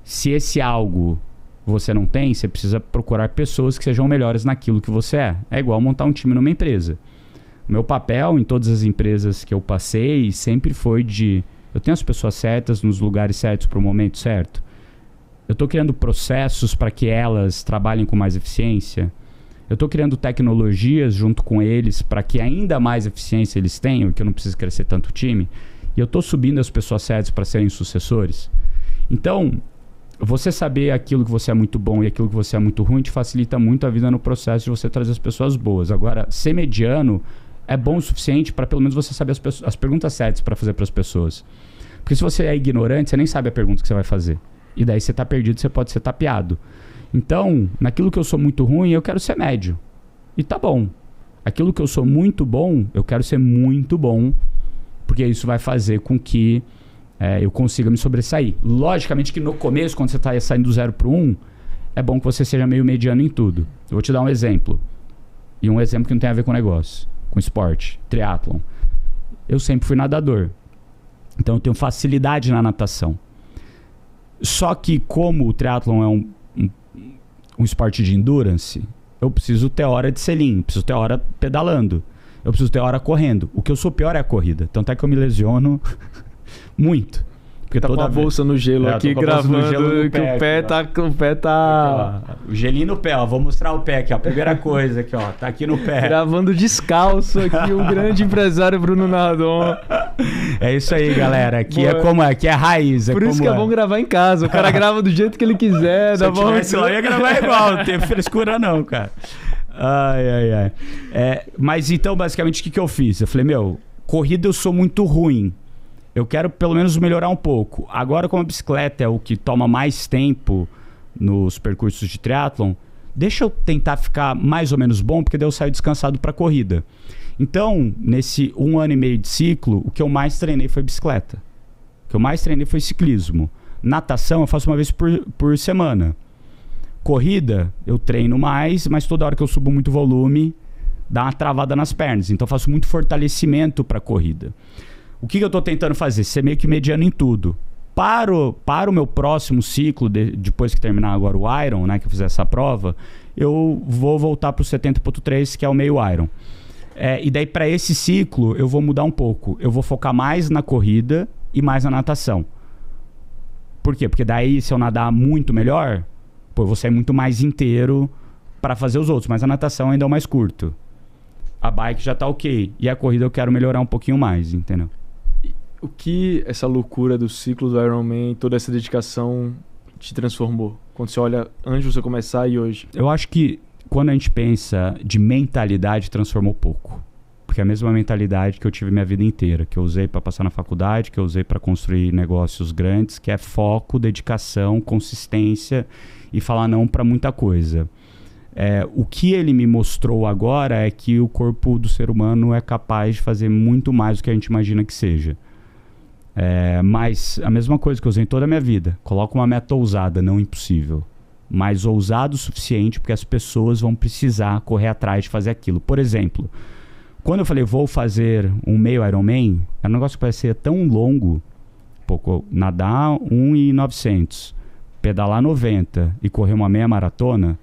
se esse algo você não tem, você precisa procurar pessoas que sejam melhores naquilo que você é. É igual montar um time numa empresa. Meu papel em todas as empresas que eu passei sempre foi eu tenho as pessoas certas nos lugares certos para o momento certo. Eu estou criando processos para que elas trabalhem com mais eficiência. Eu estou criando tecnologias junto com eles para que ainda mais eficiência eles tenham, que eu não preciso crescer tanto o time. E eu estou subindo as pessoas certas para serem sucessores. Então, você saber aquilo que você é muito bom e aquilo que você é muito ruim te facilita muito a vida no processo de você trazer as pessoas boas. Agora, ser mediano é bom o suficiente para pelo menos você saber as perguntas certas para fazer para as pessoas. Porque se você é ignorante, você nem sabe a pergunta que você vai fazer. E daí você está perdido, você pode ser tapeado. Então, naquilo que eu sou muito ruim, eu quero ser médio. E tá bom. Aquilo que eu sou muito bom, eu quero ser muito bom, porque isso vai fazer com que eu consiga me sobressair. Logicamente que no começo, quando você está saindo do 0 para o 1, é bom que você seja meio mediano em tudo. Eu vou te dar um exemplo. E um exemplo que não tem a ver com negócio, com esporte, triatlon. Eu sempre fui nadador. Então eu tenho facilidade na natação. Só que como o triatlon é um esporte de endurance, eu preciso ter hora de selim, preciso ter hora pedalando, eu preciso ter hora correndo. O que eu sou pior é a corrida. Tanto é que eu me lesiono muito. Porque tá com a bolsa no gelo aqui, gravando, gelo que o pé tá... Aqui, ó, o gelinho no pé, ó. Vou mostrar o pé aqui, ó. Primeira coisa aqui, ó. Tá aqui no pé. Gravando descalço aqui, o grande empresário Bruno Nardon. É isso aí, galera. Aqui é como é, aqui é raiz. Por isso que é bom gravar em casa. O cara grava do jeito que ele quiser. Se eu tivesse lá, eu ia gravar igual. Não tem frescura não, cara. Ai. Mas então, basicamente, o que eu fiz? Eu falei, corrida eu sou muito ruim. Eu quero pelo menos melhorar um pouco. Agora, como a bicicleta é o que toma mais tempo nos percursos de triatlon, deixa eu tentar ficar mais ou menos bom, porque daí eu saio descansado para corrida. Então, nesse 1 ano e meio de ciclo, o que eu mais treinei foi bicicleta. O que eu mais treinei foi ciclismo. Natação eu faço uma vez por semana. Corrida, eu treino mais, mas toda hora que eu subo muito volume, dá uma travada nas pernas. Então eu faço muito fortalecimento para corrida. O que eu estou tentando fazer? Ser meio que mediano em tudo. Para o meu próximo ciclo, depois que terminar agora o Iron, né, que eu fizer essa prova, eu vou voltar para o 70.3, que é o meio Iron. E daí para esse ciclo eu vou mudar um pouco. Eu vou focar mais na corrida e mais na natação. Por quê? Porque daí se eu nadar muito melhor, eu vou sair muito mais inteiro para fazer os outros. Mas a natação ainda é o mais curto. A bike já tá ok. E a corrida eu quero melhorar um pouquinho mais, entendeu? O que essa loucura do ciclo do Ironman, toda essa dedicação te transformou? Quando você olha antes de você começar e hoje? Eu acho que quando a gente pensa de mentalidade, transformou pouco. Porque é a mesma mentalidade que eu tive minha vida inteira, que eu usei para passar na faculdade, que eu usei para construir negócios grandes, que é foco, dedicação, consistência e falar não para muita coisa. O que ele me mostrou agora é que o corpo do ser humano é capaz de fazer muito mais do que a gente imagina que seja. Mas a mesma coisa que eu usei em toda a minha vida. Coloca uma meta ousada, não impossível. Mas ousado o suficiente porque as pessoas vão precisar correr atrás de fazer aquilo. Por exemplo, quando eu falei vou fazer um meio Ironman, é um negócio que parecia tão longo. Nadar 1.900, pedalar 90 e correr uma meia maratona,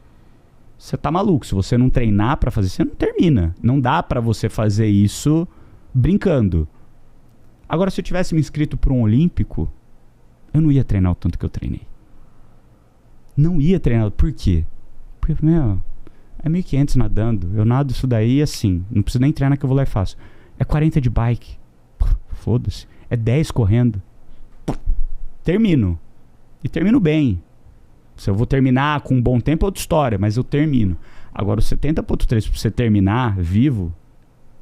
você tá maluco. Se você não treinar pra fazer, você não termina. Não dá pra você fazer isso brincando. Agora, se eu tivesse me inscrito para um olímpico, eu não ia treinar o tanto que eu treinei. Não ia treinar. Por quê? Porque, é 1.500 nadando. Eu nado isso daí assim. Não preciso nem treinar que eu vou lá e faço. É 40 de bike. Foda-se. É 10 correndo. Termino. E termino bem. Se eu vou terminar com um bom tempo é outra história, mas eu termino. Agora, o 70.3 para você terminar vivo,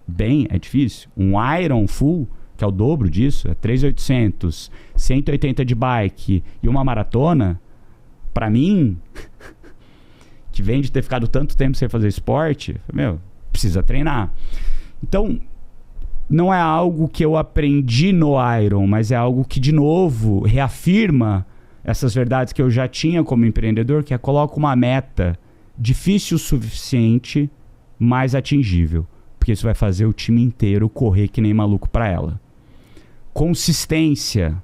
bem, é difícil. Um Iron full, que é o dobro disso, é 3.800, 180 de bike e uma maratona, pra mim, que vem de ter ficado tanto tempo sem fazer esporte, precisa treinar. Então, não é algo que eu aprendi no Iron, mas é algo que, de novo, reafirma essas verdades que eu já tinha como empreendedor, que é coloca uma meta difícil o suficiente, mas atingível. Porque isso vai fazer o time inteiro correr que nem maluco para ela. Consistência.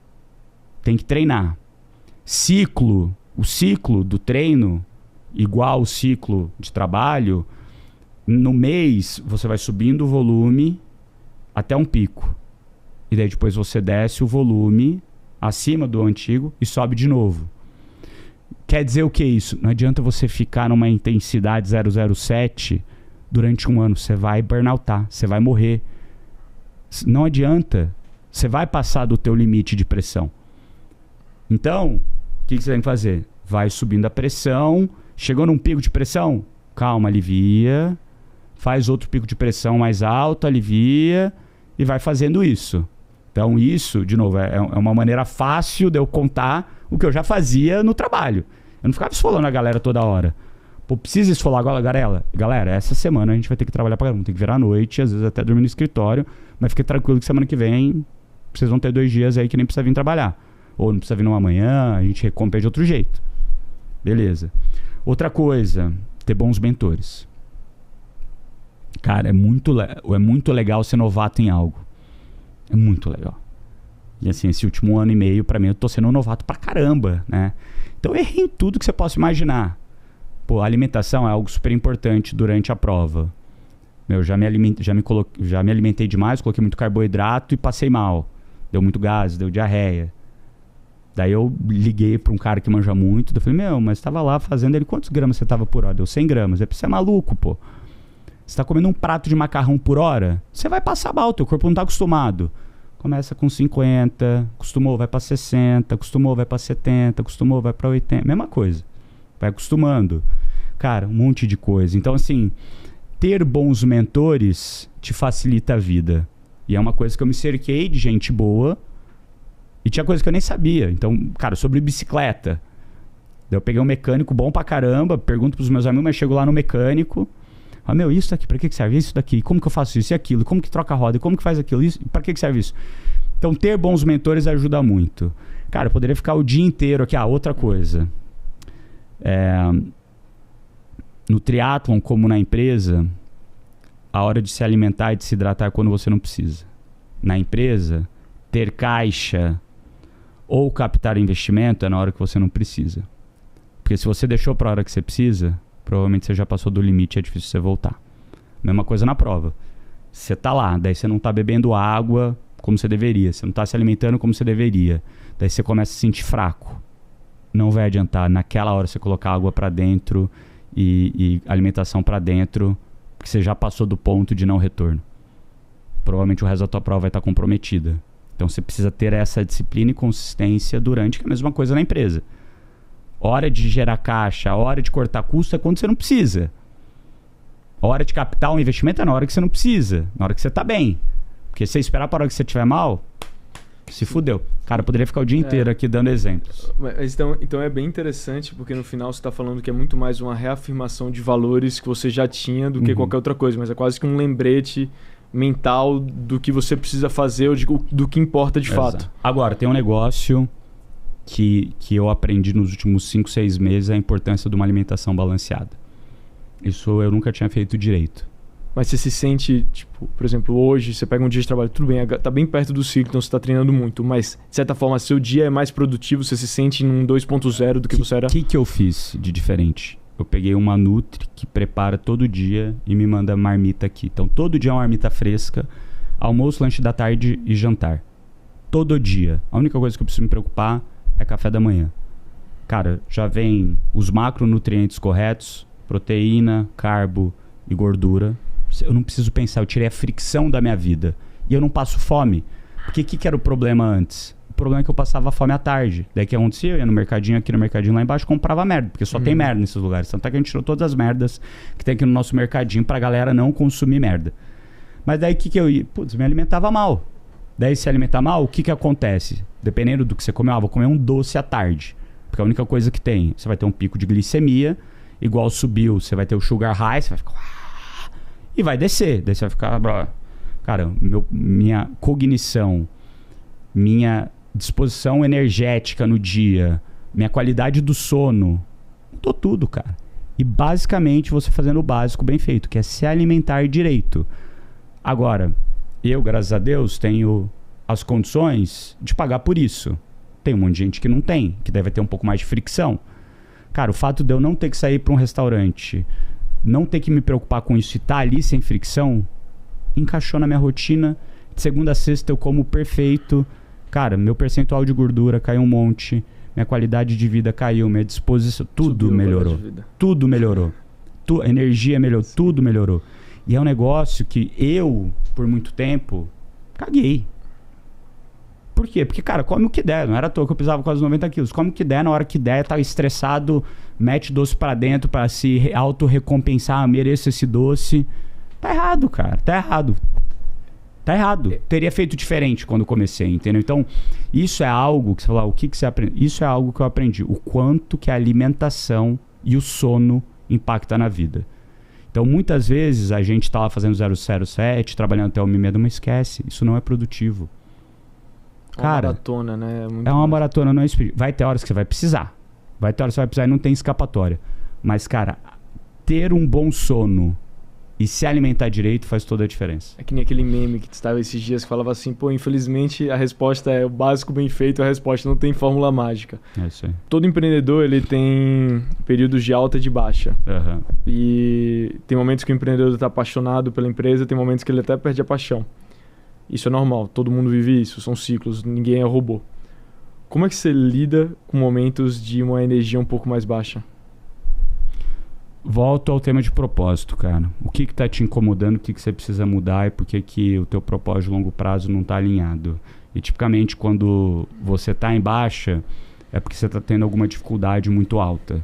Tem que treinar. Ciclo. O ciclo do treino, igual o ciclo de trabalho, no mês você vai subindo o volume até um pico. E daí depois você desce o volume acima do antigo e sobe de novo. Quer dizer o que é isso? Não adianta você ficar numa intensidade 007 durante um ano. Você vai burnoutar, você vai morrer. Não adianta. Você vai passar do teu limite de pressão. Então, o que você tem que fazer? Vai subindo a pressão. Chegou num pico de pressão? Calma, alivia. Faz outro pico de pressão mais alto, alivia. E vai fazendo isso. Então isso, de novo, é uma maneira fácil de eu contar o que eu já fazia no trabalho. Eu não ficava esfolando a galera toda hora. Precisa esfolar agora, galera, essa semana a gente vai ter que trabalhar pra caramba. Tem que virar à noite, às vezes até dormir no escritório. Mas fique tranquilo que semana que vem vocês vão ter 2 dias aí que nem precisa vir trabalhar. Ou não precisa vir numa manhã, a gente recompensa de outro jeito. Beleza. Outra coisa, ter bons mentores. Cara, é muito legal ser novato em algo. É muito legal. E assim, esse último ano e meio, pra mim, eu tô sendo um novato pra caramba, né? Então eu errei em tudo que você possa imaginar. A alimentação é algo super importante durante a prova. Já me alimentei demais, coloquei muito carboidrato e passei mal. Deu muito gás, deu diarreia. Daí eu liguei para um cara que manja muito. Eu falei, mas tava lá fazendo ele, quantos gramas você tava por hora? Deu 100 gramas. Você é maluco, pô. Você tá comendo um prato de macarrão por hora? Você vai passar mal, teu corpo não tá acostumado. Começa com 50, acostumou, vai para 60, acostumou, vai para 70, acostumou, vai para 80. Mesma coisa. Vai acostumando. Cara, um monte de coisa. Então, assim, ter bons mentores te facilita a vida. E é uma coisa que eu me cerquei de gente boa. E tinha coisa que eu nem sabia. Então, cara, sobre bicicleta. Eu peguei um mecânico bom pra caramba, pergunto pros meus amigos, mas chego lá no mecânico. Isso daqui, pra que serve isso daqui? Como que eu faço isso e aquilo? Como que troca a roda? Como que faz aquilo? Isso? Pra que serve isso? Então, ter bons mentores ajuda muito. Cara, eu poderia ficar o dia inteiro aqui. Outra coisa. No triatlon, como na empresa, a hora de se alimentar e de se hidratar é quando você não precisa. Na empresa, ter caixa ou captar investimento é na hora que você não precisa. Porque se você deixou para a hora que você precisa, provavelmente você já passou do limite e é difícil você voltar. Mesma coisa na prova. Você tá lá, daí você não tá bebendo água como você deveria, você não tá se alimentando como você deveria, daí você começa a se sentir fraco. Não vai adiantar naquela hora você colocar água para dentro e alimentação para dentro, porque você já passou do ponto de não retorno. Provavelmente o resto da tua prova vai estar comprometida. Então você precisa ter essa disciplina e consistência durante, que é a mesma coisa na empresa. Hora de gerar caixa, hora de cortar custo é quando você não precisa. Hora de captar um investimento é na hora que você não precisa, na hora que você tá bem. Porque se você esperar para a hora que você estiver mal, se fudeu. Cara, eu poderia ficar o dia inteiro aqui dando exemplos. Mas então é bem interessante, porque no final você está falando que é muito mais uma reafirmação de valores que você já tinha do que qualquer outra coisa. Mas é quase que um lembrete mental do que você precisa fazer ou do que importa de fato. Agora, tem um negócio que eu aprendi nos últimos 5, 6 meses, a importância de uma alimentação balanceada. Isso eu nunca tinha feito direito. Mas você se sente, tipo, por exemplo, hoje você pega um dia de trabalho, tudo bem, tá bem perto do ciclo, então você tá treinando muito, mas de certa forma seu dia é mais produtivo, você se sente num 2.0 do que você era? O que eu fiz de diferente? Eu peguei uma Nutri que prepara todo dia e me manda marmita aqui. Então todo dia é uma marmita fresca, almoço, lanche da tarde e jantar. Todo dia. A única coisa que eu preciso me preocupar é café da manhã. Cara, já vem os macronutrientes corretos, proteína, carbo e gordura. Eu não preciso pensar, eu tirei a fricção da minha vida. E eu não passo fome. Porque o que era o problema antes? O problema é que eu passava fome à tarde. Daí o que acontecia? Eu ia no mercadinho, aqui no mercadinho lá embaixo, comprava merda. Porque só tem merda nesses lugares. Tanto é que a gente tirou todas as merdas que tem aqui no nosso mercadinho pra galera não consumir merda. Mas daí o que eu ia? Putz, me alimentava mal. Daí se alimentar mal, o que acontece? Dependendo do que você comer, vou comer um doce à tarde. Porque é a única coisa que tem. Você vai ter um pico de glicemia, igual subiu, você vai ter o sugar high, você vai ficar... E vai descer. Daí você vai ficar... Cara, minha cognição, minha disposição energética no dia, minha qualidade do sono, mudou tudo, cara. E basicamente você fazendo o básico bem feito, que é se alimentar direito. Agora, eu, graças a Deus, tenho as condições de pagar por isso. Tem um monte de gente que não tem, que deve ter um pouco mais de fricção. Cara, o fato de eu não ter que sair para um restaurante, não ter que me preocupar com isso e estar ali sem fricção, encaixou na minha rotina. De segunda a sexta eu como perfeito. Cara, meu percentual de gordura caiu um monte, minha qualidade de vida caiu, minha disposição, tudo melhorou. Tudo melhorou. A energia melhorou, tudo melhorou. E é um negócio que eu, por muito tempo, caguei. Por quê? Porque, cara, come o que der. Não era à toa que eu pesava quase 90 quilos. Come o que der, na hora que der, tá estressado, mete doce pra dentro pra se auto-recompensar, mereço esse doce. Tá errado, cara. Tá errado. Tá errado. Teria feito diferente quando comecei, entendeu? Então, isso é algo que você fala, o que você aprende? Isso é algo que eu aprendi. O quanto que a alimentação e o sono impactam na vida. Então, muitas vezes, a gente tá lá fazendo 007, trabalhando até 1h30, mas esquece. Isso não é produtivo. Cara, uma maratona, né? É uma maratona, não é sprint. Vai ter horas que você vai precisar. Vai ter horas que você vai precisar e não tem escapatória. Mas, cara, ter um bom sono e se alimentar direito faz toda a diferença. É que nem aquele meme que estava esses dias que falava assim, pô, infelizmente a resposta é o básico bem feito, a resposta não tem fórmula mágica. É isso aí. Todo empreendedor, ele tem períodos de alta e de baixa. Uhum. E tem momentos que o empreendedor está apaixonado pela empresa, tem momentos que ele até perde a paixão. Isso é normal, todo mundo vive isso, são ciclos, ninguém é robô. Como é que você lida com momentos de uma energia um pouco mais baixa? Volto ao tema de propósito, cara. O que tá te incomodando, o que você precisa mudar e por que o teu propósito de longo prazo não tá alinhado. E tipicamente quando você tá em baixa, é porque você tá tendo alguma dificuldade muito alta.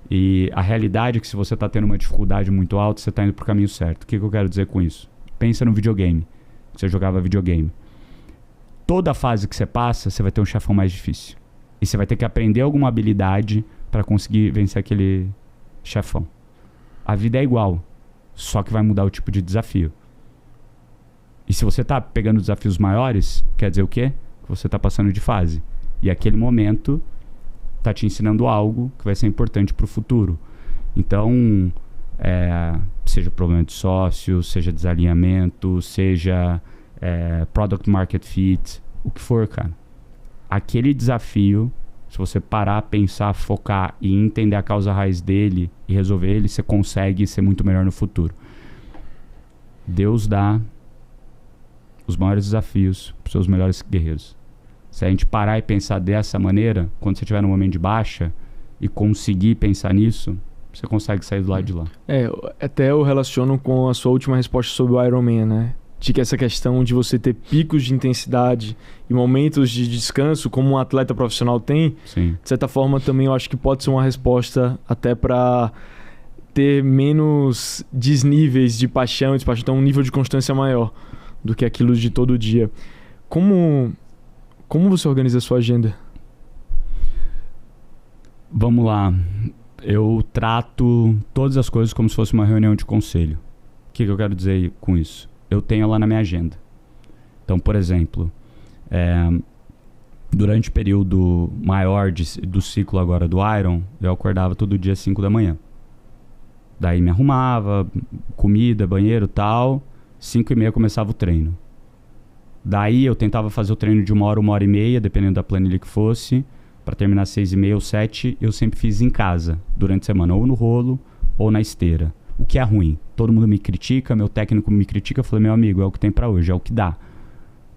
E a realidade é que se você tá tendo uma dificuldade muito alta, você tá indo pro caminho certo. O que eu quero dizer com isso? Pensa no videogame. Você jogava videogame. Toda fase que você passa, você vai ter um chefão mais difícil. E você vai ter que aprender alguma habilidade para conseguir vencer aquele chefão. A vida é igual, só que vai mudar o tipo de desafio. E se você tá pegando desafios maiores, quer dizer o quê? Que você tá passando de fase. E aquele momento tá te ensinando algo que vai ser importante pro futuro. Então, seja problema de sócio, seja desalinhamento, seja product market fit, o que for, cara. Aquele desafio, se você parar, pensar, focar e entender a causa raiz dele e resolver ele, você consegue ser muito melhor no futuro. Deus dá os maiores desafios para os seus melhores guerreiros. Se a gente parar e pensar dessa maneira, quando você estiver no momento de baixa e conseguir pensar nisso, você consegue sair do lado de lá. Até eu relaciono com a sua última resposta sobre o Iron Man, né? De que essa questão de você ter picos de intensidade e momentos de descanso, como um atleta profissional tem, sim, de certa forma também eu acho que pode ser uma resposta até para ter menos desníveis de paixão, então um nível de constância maior do que aquilo de todo dia. Como você organiza a sua agenda? Vamos lá. Eu trato todas as coisas como se fosse uma reunião de conselho. O que eu quero dizer com isso? Eu tenho lá na minha agenda. Então, por exemplo, durante o período maior do ciclo agora do Iron, eu acordava todo dia às 5 da manhã. Daí me arrumava, comida, banheiro e tal. 5h30 começava o treino. Daí eu tentava fazer o treino de 1h e meia, dependendo da planilha que fosse. Para terminar às 6h30 ou 7h, eu sempre fiz em casa, durante a semana, ou no rolo ou na esteira. O que é ruim. Todo mundo me critica, meu técnico me critica. Eu falei, meu amigo, é o que tem pra hoje, é o que dá.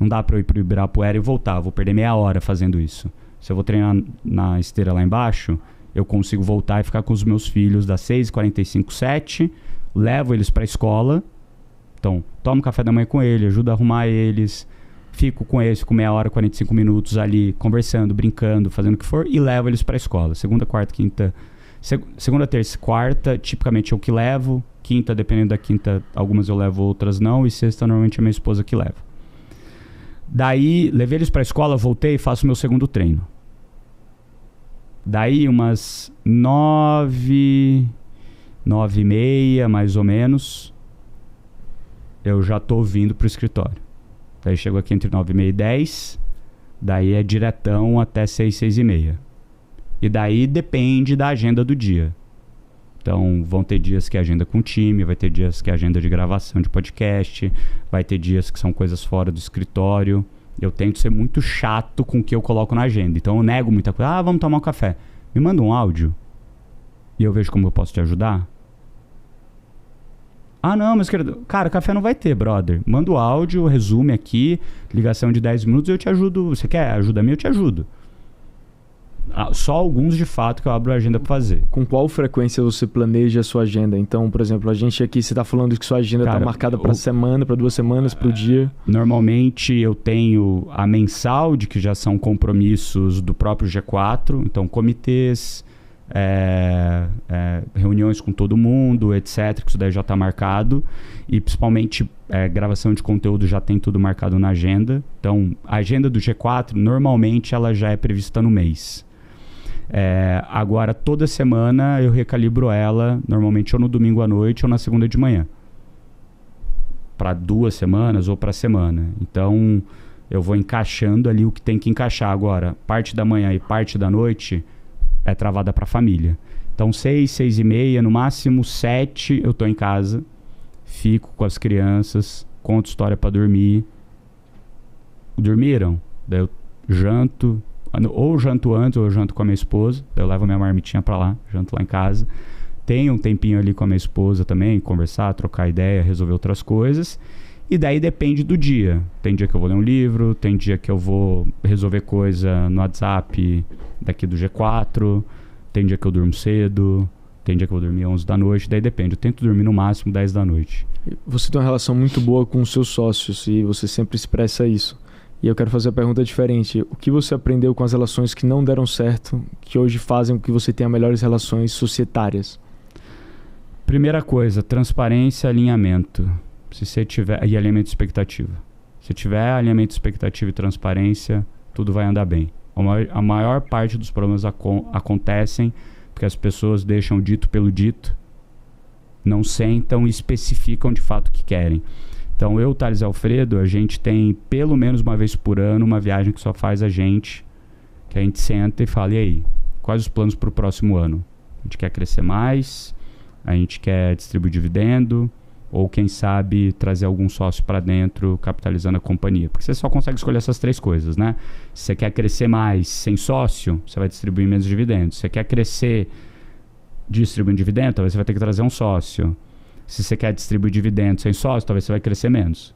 Não dá pra eu ir pro Ibirapuera e voltar. Vou perder meia hora fazendo isso. Se eu vou treinar na esteira lá embaixo, eu consigo voltar e ficar com os meus filhos das 6h45, 7h. Levo eles pra escola. Então, tomo café da manhã com ele, ajudo a arrumar eles. Fico com eles com meia hora, 45 minutos ali, conversando, brincando, fazendo o que for. E levo eles pra escola. Segunda, quarta, quinta... Segunda, terça e quarta, tipicamente eu que levo. Quinta, dependendo da quinta, algumas eu levo, outras não. E sexta, normalmente é minha esposa que leva. Daí, levei eles pra escola, voltei e faço meu segundo treino. Daí, umas 9h30, mais ou menos, eu já tô vindo pro escritório. Daí, chego aqui entre 9h30 e 10h. Daí, é diretão até 6h, 6h30. E daí depende da agenda do dia. Então, vão ter dias que é agenda com time, vai ter dias que é agenda de gravação de podcast, vai ter dias que são coisas fora do escritório. Eu tento ser muito chato com o que eu coloco na agenda. Então, eu nego muita coisa. Vamos tomar um café. Me manda um áudio e eu vejo como eu posso te ajudar. Não, mas querido, cara, café não vai ter, brother. Manda o áudio, resume aqui, ligação de 10 minutos, eu te ajudo. Você quer ajuda minha? Eu te ajudo. Só alguns de fato que eu abro a agenda para fazer. Com qual frequência você planeja a sua agenda? Então, por exemplo, a gente aqui, você está falando que sua agenda está marcada para semana, para 2 semanas, para o dia. Normalmente eu tenho a mensal, de que já são compromissos do próprio G4. Então, comitês, reuniões com todo mundo, etc. Que isso daí já está marcado. E principalmente gravação de conteúdo já tem tudo marcado na agenda. Então, a agenda do G4, normalmente ela já é prevista no mês. Agora, toda semana eu recalibro ela, normalmente ou no domingo à noite ou na segunda de manhã. Para 2 semanas ou para semana. Então, eu vou encaixando ali o que tem que encaixar. Agora, parte da manhã e parte da noite é travada para a família. Então, 6, 6h30, no máximo 7 eu tô em casa. Fico com as crianças, conto história para dormir. Dormiram? Daí eu janto. Ou janto antes, ou eu janto com a minha esposa. Daí eu levo a minha marmitinha pra lá, janto lá em casa. Tenho um tempinho ali com a minha esposa também, conversar, trocar ideia, resolver outras coisas. E daí depende do dia. Tem dia que eu vou ler um livro, tem dia que eu vou resolver coisa no WhatsApp daqui do G4, tem dia que eu durmo cedo, tem dia que eu vou dormir 11 da noite, daí depende. Eu tento dormir no máximo 10 da noite. Você tem uma relação muito boa com os seus sócios e você sempre expressa isso. E eu quero fazer a pergunta diferente. O que você aprendeu com as relações que não deram certo, que hoje fazem com que você tenha melhores relações societárias? Primeira coisa, transparência, alinhamento. Se você tiver, e alinhamento de expectativa. Se tiver alinhamento de expectativa e transparência, tudo vai andar bem. A maior parte dos problemas acontecem porque as pessoas deixam o dito pelo dito, não sentam e especificam de fato o que querem. Então eu, Thales e Alfredo, a gente tem pelo menos uma vez por ano uma viagem que só faz a gente, que a gente senta e fala, e aí, quais os planos para o próximo ano? A gente quer crescer mais, a gente quer distribuir dividendo, ou quem sabe trazer algum sócio para dentro, capitalizando a companhia. Porque você só consegue escolher essas 3 coisas, né? Se você quer crescer mais sem sócio, você vai distribuir menos dividendos. Se você quer crescer distribuindo dividendo, talvez você vai ter que trazer um sócio. Se você quer distribuir dividendos sem sócio, talvez você vai crescer menos.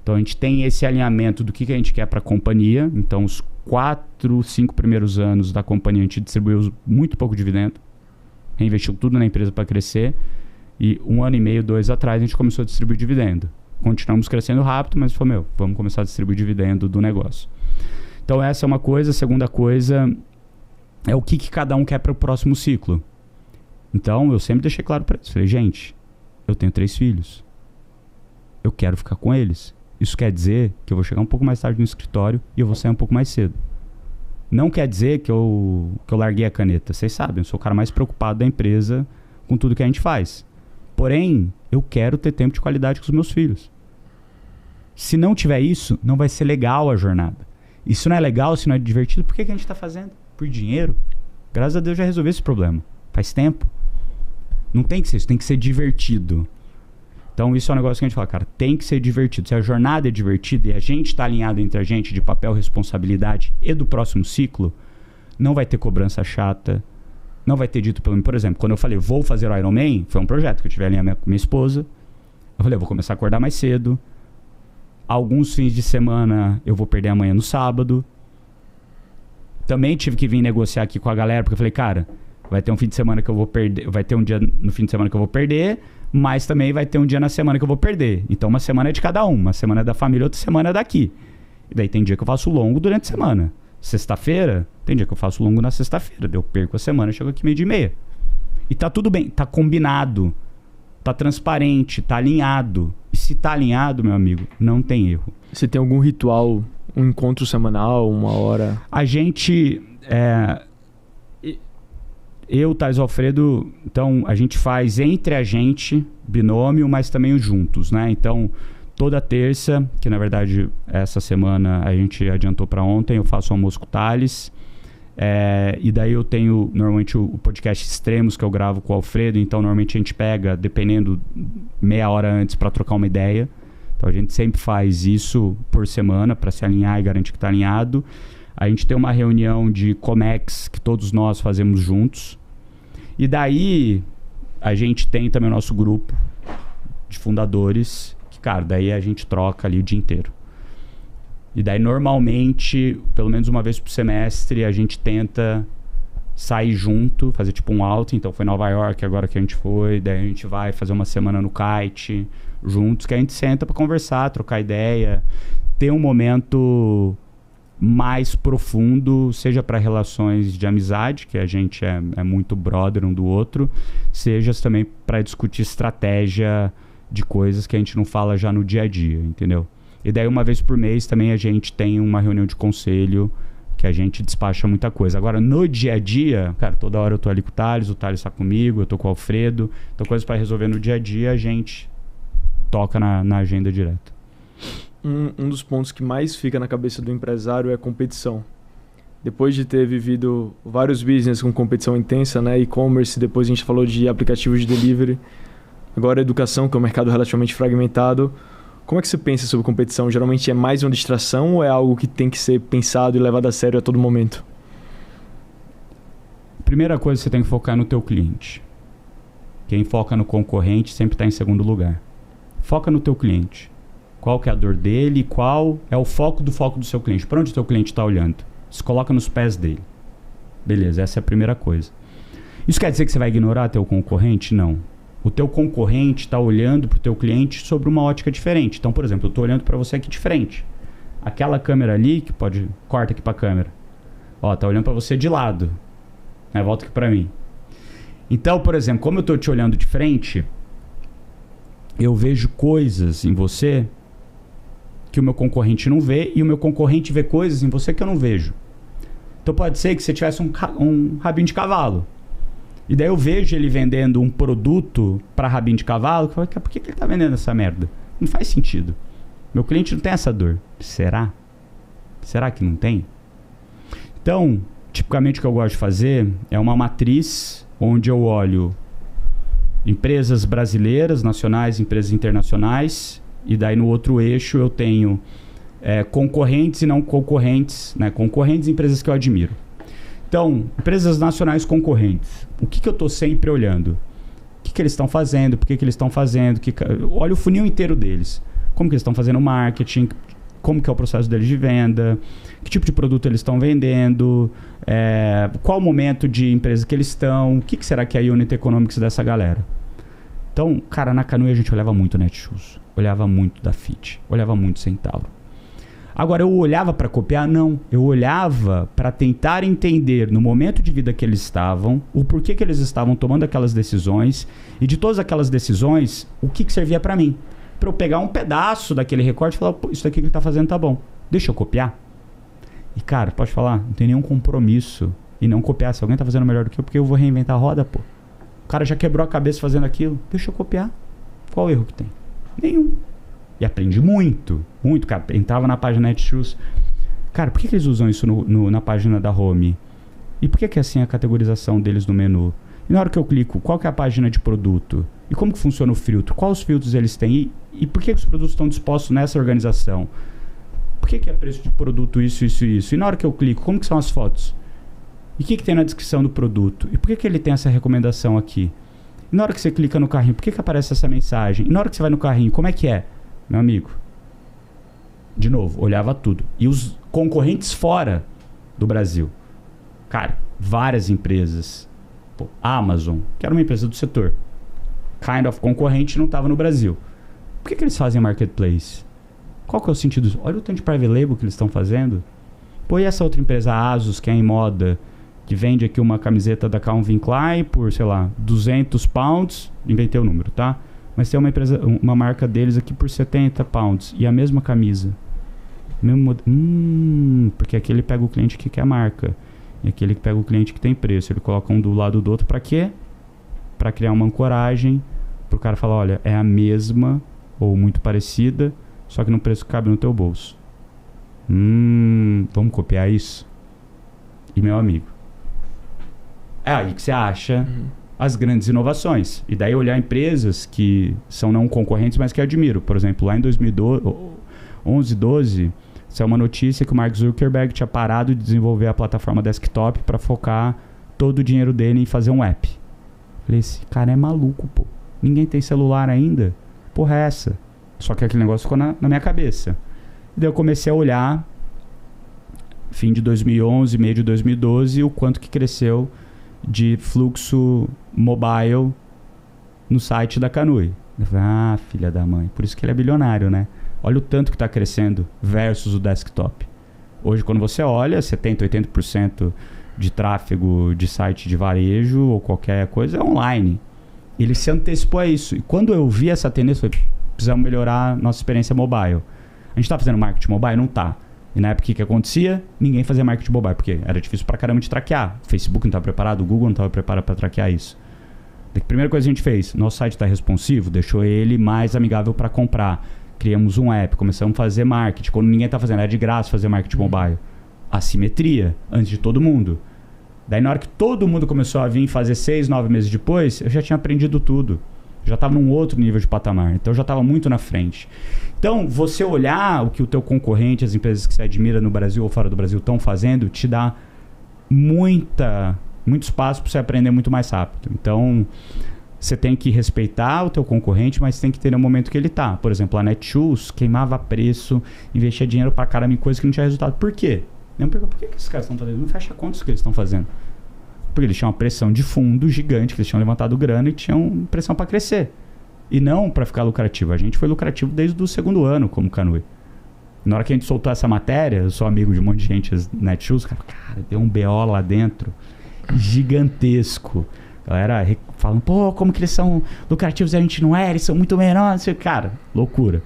Então a gente tem esse alinhamento do que a gente quer para a companhia. Então os 4, 5 primeiros anos da companhia a gente distribuiu muito pouco dividendo, reinvestiu tudo na empresa para crescer. E 1 ano e meio, 2 atrás, a gente começou a distribuir dividendo. Continuamos crescendo rápido, mas falou, vamos começar a distribuir dividendo do negócio. Então essa é uma coisa. A segunda coisa é o que cada um quer para o próximo ciclo. Então eu sempre deixei claro para eles. Falei, gente, eu tenho 3 filhos. Eu quero ficar com eles. Isso quer dizer que eu vou chegar um pouco mais tarde no escritório e eu vou sair um pouco mais cedo. Não quer dizer que eu larguei a caneta. Vocês sabem, eu sou o cara mais preocupado da empresa com tudo que a gente faz. Porém, eu quero ter tempo de qualidade com os meus filhos. Se não tiver isso, não vai ser legal a jornada. E se não é legal, se não é divertido, por que a gente está fazendo? Por dinheiro? Graças a Deus já resolvi esse problema. Faz tempo. Não tem que ser isso, tem que ser divertido. Então isso é um negócio que a gente fala, cara, tem que ser divertido. Se a jornada é divertida e a gente está alinhado entre a gente de papel, responsabilidade e do próximo ciclo, não vai ter cobrança chata. Não vai ter dito pelo mim. Por exemplo, quando eu falei, vou fazer o Ironman, foi um projeto que eu tive alinhamento com minha esposa. Eu falei, eu vou começar a acordar mais cedo. Alguns fins de semana eu vou perder a manhã no sábado. Também tive que vir negociar aqui com a galera, porque eu falei, cara, vai ter um fim de semana que eu vou perder, vai ter um dia no fim de semana que eu vou perder, mas também vai ter um dia na semana que eu vou perder. Então uma semana é de cada um. Uma semana é da família, outra semana é daqui. E daí tem dia que eu faço longo durante a semana. Sexta-feira, tem dia que eu faço longo na sexta-feira. Eu perco a semana, chego aqui 12:30. E tá tudo bem, tá combinado, tá transparente, tá alinhado. E se tá alinhado, meu amigo, não tem erro. Você tem algum ritual, um encontro semanal, 1 hora? A gente, eu, Thales Alfredo, então a gente faz entre a gente, binômio, mas também os juntos, né? Então toda terça, que na verdade essa semana a gente adiantou para ontem, eu faço almoço com o Thales. E daí eu tenho normalmente o podcast Extremos que eu gravo com o Alfredo. Então normalmente a gente pega, dependendo, meia hora antes para trocar uma ideia. Então a gente sempre faz isso por semana para se alinhar e garantir que está alinhado. A gente tem uma reunião de Comex que todos nós fazemos juntos. E daí a gente tem também o nosso grupo de fundadores, que, cara, daí a gente troca ali o dia inteiro. E daí normalmente, pelo menos uma vez por semestre, a gente tenta sair junto, fazer tipo um outing. Então foi Nova York agora que a gente foi, daí a gente vai fazer uma semana no kite juntos, que a gente senta para conversar, trocar ideia, ter um momento mais profundo, seja para relações de amizade, que a gente é muito brother um do outro, seja também para discutir estratégia de coisas que a gente não fala já no dia a dia, entendeu? E daí uma vez por mês também a gente tem uma reunião de conselho que a gente despacha muita coisa. Agora, no dia a dia, cara, toda hora eu tô ali com o Thales tá comigo, eu tô com o Alfredo, então coisas para resolver no dia a dia a gente toca na agenda direto. Um dos pontos que mais fica na cabeça do empresário é a competição. Depois de ter vivido vários business com competição intensa, né, e-commerce, depois a gente falou de aplicativos de delivery, agora a educação, que é um mercado relativamente fragmentado. Como é que você pensa sobre competição? Geralmente é mais uma distração ou é algo que tem que ser pensado e levado a sério a todo momento? Primeira coisa, você tem que focar no teu cliente. Quem foca no concorrente sempre está em segundo lugar. Foca no teu cliente. Qual que é a dor dele e qual é o foco do seu cliente. Para onde o seu cliente está olhando? Se coloca nos pés dele. Beleza, essa é a primeira coisa. Isso quer dizer que você vai ignorar teu concorrente? Não. O teu concorrente está olhando para o teu cliente sobre uma ótica diferente. Então, por exemplo, eu estou olhando para você aqui de frente. Aquela câmera ali, que pode... Corta aqui para a câmera. Ó, tá olhando para você de lado. Né? Volta aqui para mim. Então, por exemplo, como eu estou te olhando de frente, eu vejo coisas em você que o meu concorrente não vê, e o meu concorrente vê coisas em você que eu não vejo. Então pode ser que você tivesse um rabinho de cavalo. E daí eu vejo ele vendendo um produto para rabinho de cavalo, que eu falo, por que ele tá vendendo essa merda? Não faz sentido. Meu cliente não tem essa dor. Será? Será que não tem? Então, tipicamente o que eu gosto de fazer é uma matriz onde eu olho empresas brasileiras, nacionais, empresas internacionais, e daí no outro eixo eu tenho concorrentes e não concorrentes, né? Concorrentes e empresas que eu admiro. Então, empresas nacionais concorrentes. O que eu estou sempre olhando? O que eles estão fazendo? Por que eles estão fazendo? Olha o funil inteiro deles. Como que eles estão fazendo marketing? Como que é o processo deles de venda? Que tipo de produto eles estão vendendo? Qual o momento de empresa que eles estão? O que será que é a unit economics dessa galera? Então, cara, na Canui a gente olhava muito Netshoes. Olhava muito da Fit. Olhava muito Centauro. Agora, eu olhava para copiar? Não. Eu olhava para tentar entender no momento de vida que eles estavam, o porquê que eles estavam tomando aquelas decisões, e de todas aquelas decisões, o que servia para mim. Para eu pegar um pedaço daquele recorte e falar, pô, isso daqui que ele tá fazendo tá bom. Deixa eu copiar. E, cara, pode falar, não tem nenhum compromisso em não copiar. Se alguém tá fazendo melhor do que eu, porque eu vou reinventar a roda, pô. O cara já quebrou a cabeça fazendo aquilo. Deixa eu copiar. Qual o erro que tem? Nenhum. E aprendi muito. Muito, cara. Entrava na página Netshoes. Cara, por que eles usam isso na página da Home? E por que é assim a categorização deles no menu? E na hora que eu clico, qual que é a página de produto? E como que funciona o filtro? Quais os filtros eles têm? E por que os produtos estão dispostos nessa organização? Por que é preço de produto isso, isso e isso? E na hora que eu clico, como que são as fotos? E o que tem na descrição do produto? E por que ele tem essa recomendação aqui? E na hora que você clica no carrinho, por que aparece essa mensagem? E na hora que você vai no carrinho, como é que é? Meu amigo, de novo, olhava tudo. E os concorrentes fora do Brasil. Cara, várias empresas. Pô, Amazon, que era uma empresa do setor. Kind of concorrente, não estava no Brasil. Por que eles fazem marketplace? Qual que é o sentido disso? Olha o tanto de private label que eles estão fazendo. Pô, e essa outra empresa, a Asus, que é em moda, que vende aqui uma camiseta da Calvin Klein por, sei lá, 200 pounds. Inventei o número, tá? Mas tem uma marca deles aqui por 70 pounds. E a mesma camisa. Porque aqui ele pega o cliente que quer a marca. E aqui ele pega o cliente que tem preço. Ele coloca um do lado do outro pra quê? Pra criar uma ancoragem. Pro cara falar, olha, é a mesma ou muito parecida, só que no preço que cabe no teu bolso. Vamos copiar isso? E meu amigo, é aí que você acha as grandes inovações. E daí olhar empresas que são não concorrentes, mas que eu admiro. Por exemplo, lá em 2011, 12, saiu uma notícia que o Mark Zuckerberg tinha parado de desenvolver a plataforma desktop para focar todo o dinheiro dele em fazer um app. Falei, esse cara é maluco, pô. Ninguém tem celular ainda? Porra, é essa? Só que aquele negócio ficou na minha cabeça. E daí eu comecei a olhar, fim de 2011, meio de 2012, o quanto que cresceu de fluxo mobile no site da Canui. Eu falei, filha da mãe. Por isso que ele é bilionário, né? Olha o tanto que está crescendo versus o desktop. Hoje, quando você olha, 70%, 80% de tráfego de site de varejo ou qualquer coisa é online. Ele se antecipou a isso. E quando eu vi essa tendência, eu falei, precisamos melhorar nossa experiência mobile. A gente está fazendo marketing mobile? Não tá. E na época, o que acontecia? Ninguém fazia marketing mobile, porque era difícil pra caramba de traquear. O Facebook não estava preparado, o Google não estava preparado para traquear isso. A primeira coisa que a gente fez, nosso site está responsivo, deixou ele mais amigável para comprar. Criamos um app, começamos a fazer marketing. Quando ninguém está fazendo, era de graça fazer marketing mobile. Assimetria, antes de todo mundo. Daí na hora que todo mundo começou a vir fazer 6, 9 meses depois, eu já tinha aprendido tudo. Já estava num outro nível de patamar. Então eu já estava muito na frente. Então, você olhar o que o teu concorrente, as empresas que você admira no Brasil ou fora do Brasil estão fazendo, te dá muito espaço para você aprender muito mais rápido. Então, você tem que respeitar o teu concorrente, mas tem que ter no momento que ele tá. Por exemplo, a Netshoes queimava preço, investia dinheiro pra caramba em coisas que não tinha resultado. Por quê? Eu me pergunto, por que esses caras estão fazendo? Não fecha conta do que eles estão fazendo. Porque eles tinham uma pressão de fundo gigante, que eles tinham levantado grana e tinham pressão para crescer. E não para ficar lucrativo. A gente foi lucrativo desde o segundo ano como Canui. Na hora que a gente soltou essa matéria, eu sou amigo de um monte de gente, as Netshoes, cara, deu um BO lá dentro gigantesco. A galera falando, pô, como que eles são lucrativos e a gente não é, eles são muito menores. Cara, loucura.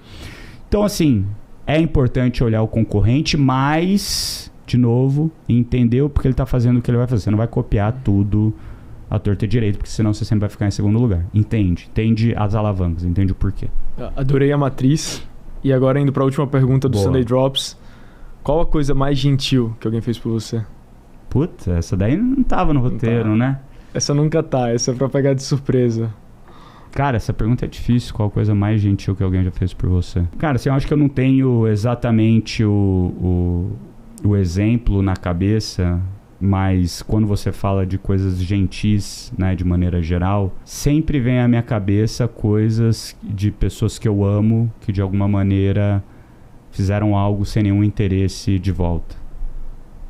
Então, assim, é importante olhar o concorrente, mas, de novo, entender o porquê ele tá fazendo o que ele vai fazer. Você não vai copiar tudo à torta e direito, porque senão você sempre vai ficar em segundo lugar. Entende as alavancas, entende o porquê. Adorei a matriz. E agora indo para a última pergunta do Boa. Sunday Drops. Qual a coisa mais gentil que alguém fez por você? Putz, essa daí não tava no roteiro, né? Essa nunca tá, essa é pra pegar de surpresa. Cara, essa pergunta é difícil. Qual a coisa mais gentil que alguém já fez por você? Cara, assim, eu acho que eu não tenho exatamente o exemplo na cabeça, mas quando você fala de coisas gentis, né, de maneira geral, sempre vem à minha cabeça coisas de pessoas que eu amo, que de alguma maneira fizeram algo sem nenhum interesse de volta.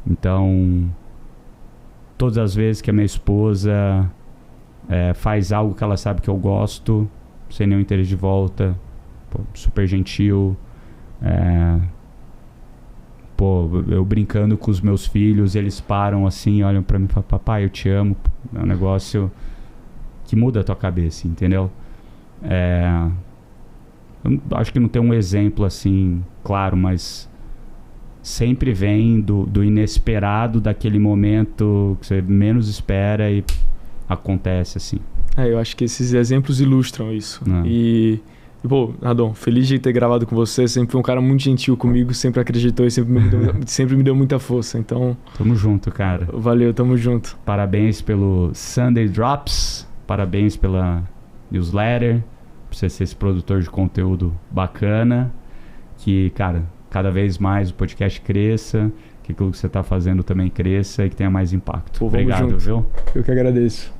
Então, todas as vezes que a minha esposa faz algo que ela sabe que eu gosto, sem nenhum interesse de volta, pô, super gentil. Eu brincando com os meus filhos, eles param assim, olham pra mim e falam, papai, eu te amo. É um negócio que muda a tua cabeça, entendeu? Eu acho que não tem um exemplo assim, claro, mas sempre vem do inesperado, daquele momento que você menos espera e acontece assim. Eu acho que esses exemplos ilustram isso. E, pô, Radon, feliz de ter gravado com você. Sempre foi um cara muito gentil comigo, sempre acreditou e sempre me deu muita força. Então, tamo junto, cara. Valeu, tamo junto. Parabéns pelo Sunday Drops, parabéns pela newsletter, por você ser esse produtor de conteúdo bacana, que, cara, cada vez mais o podcast cresça, que aquilo que você tá fazendo também cresça e que tenha mais impacto. Pô, obrigado, junto. viu? Eu que agradeço.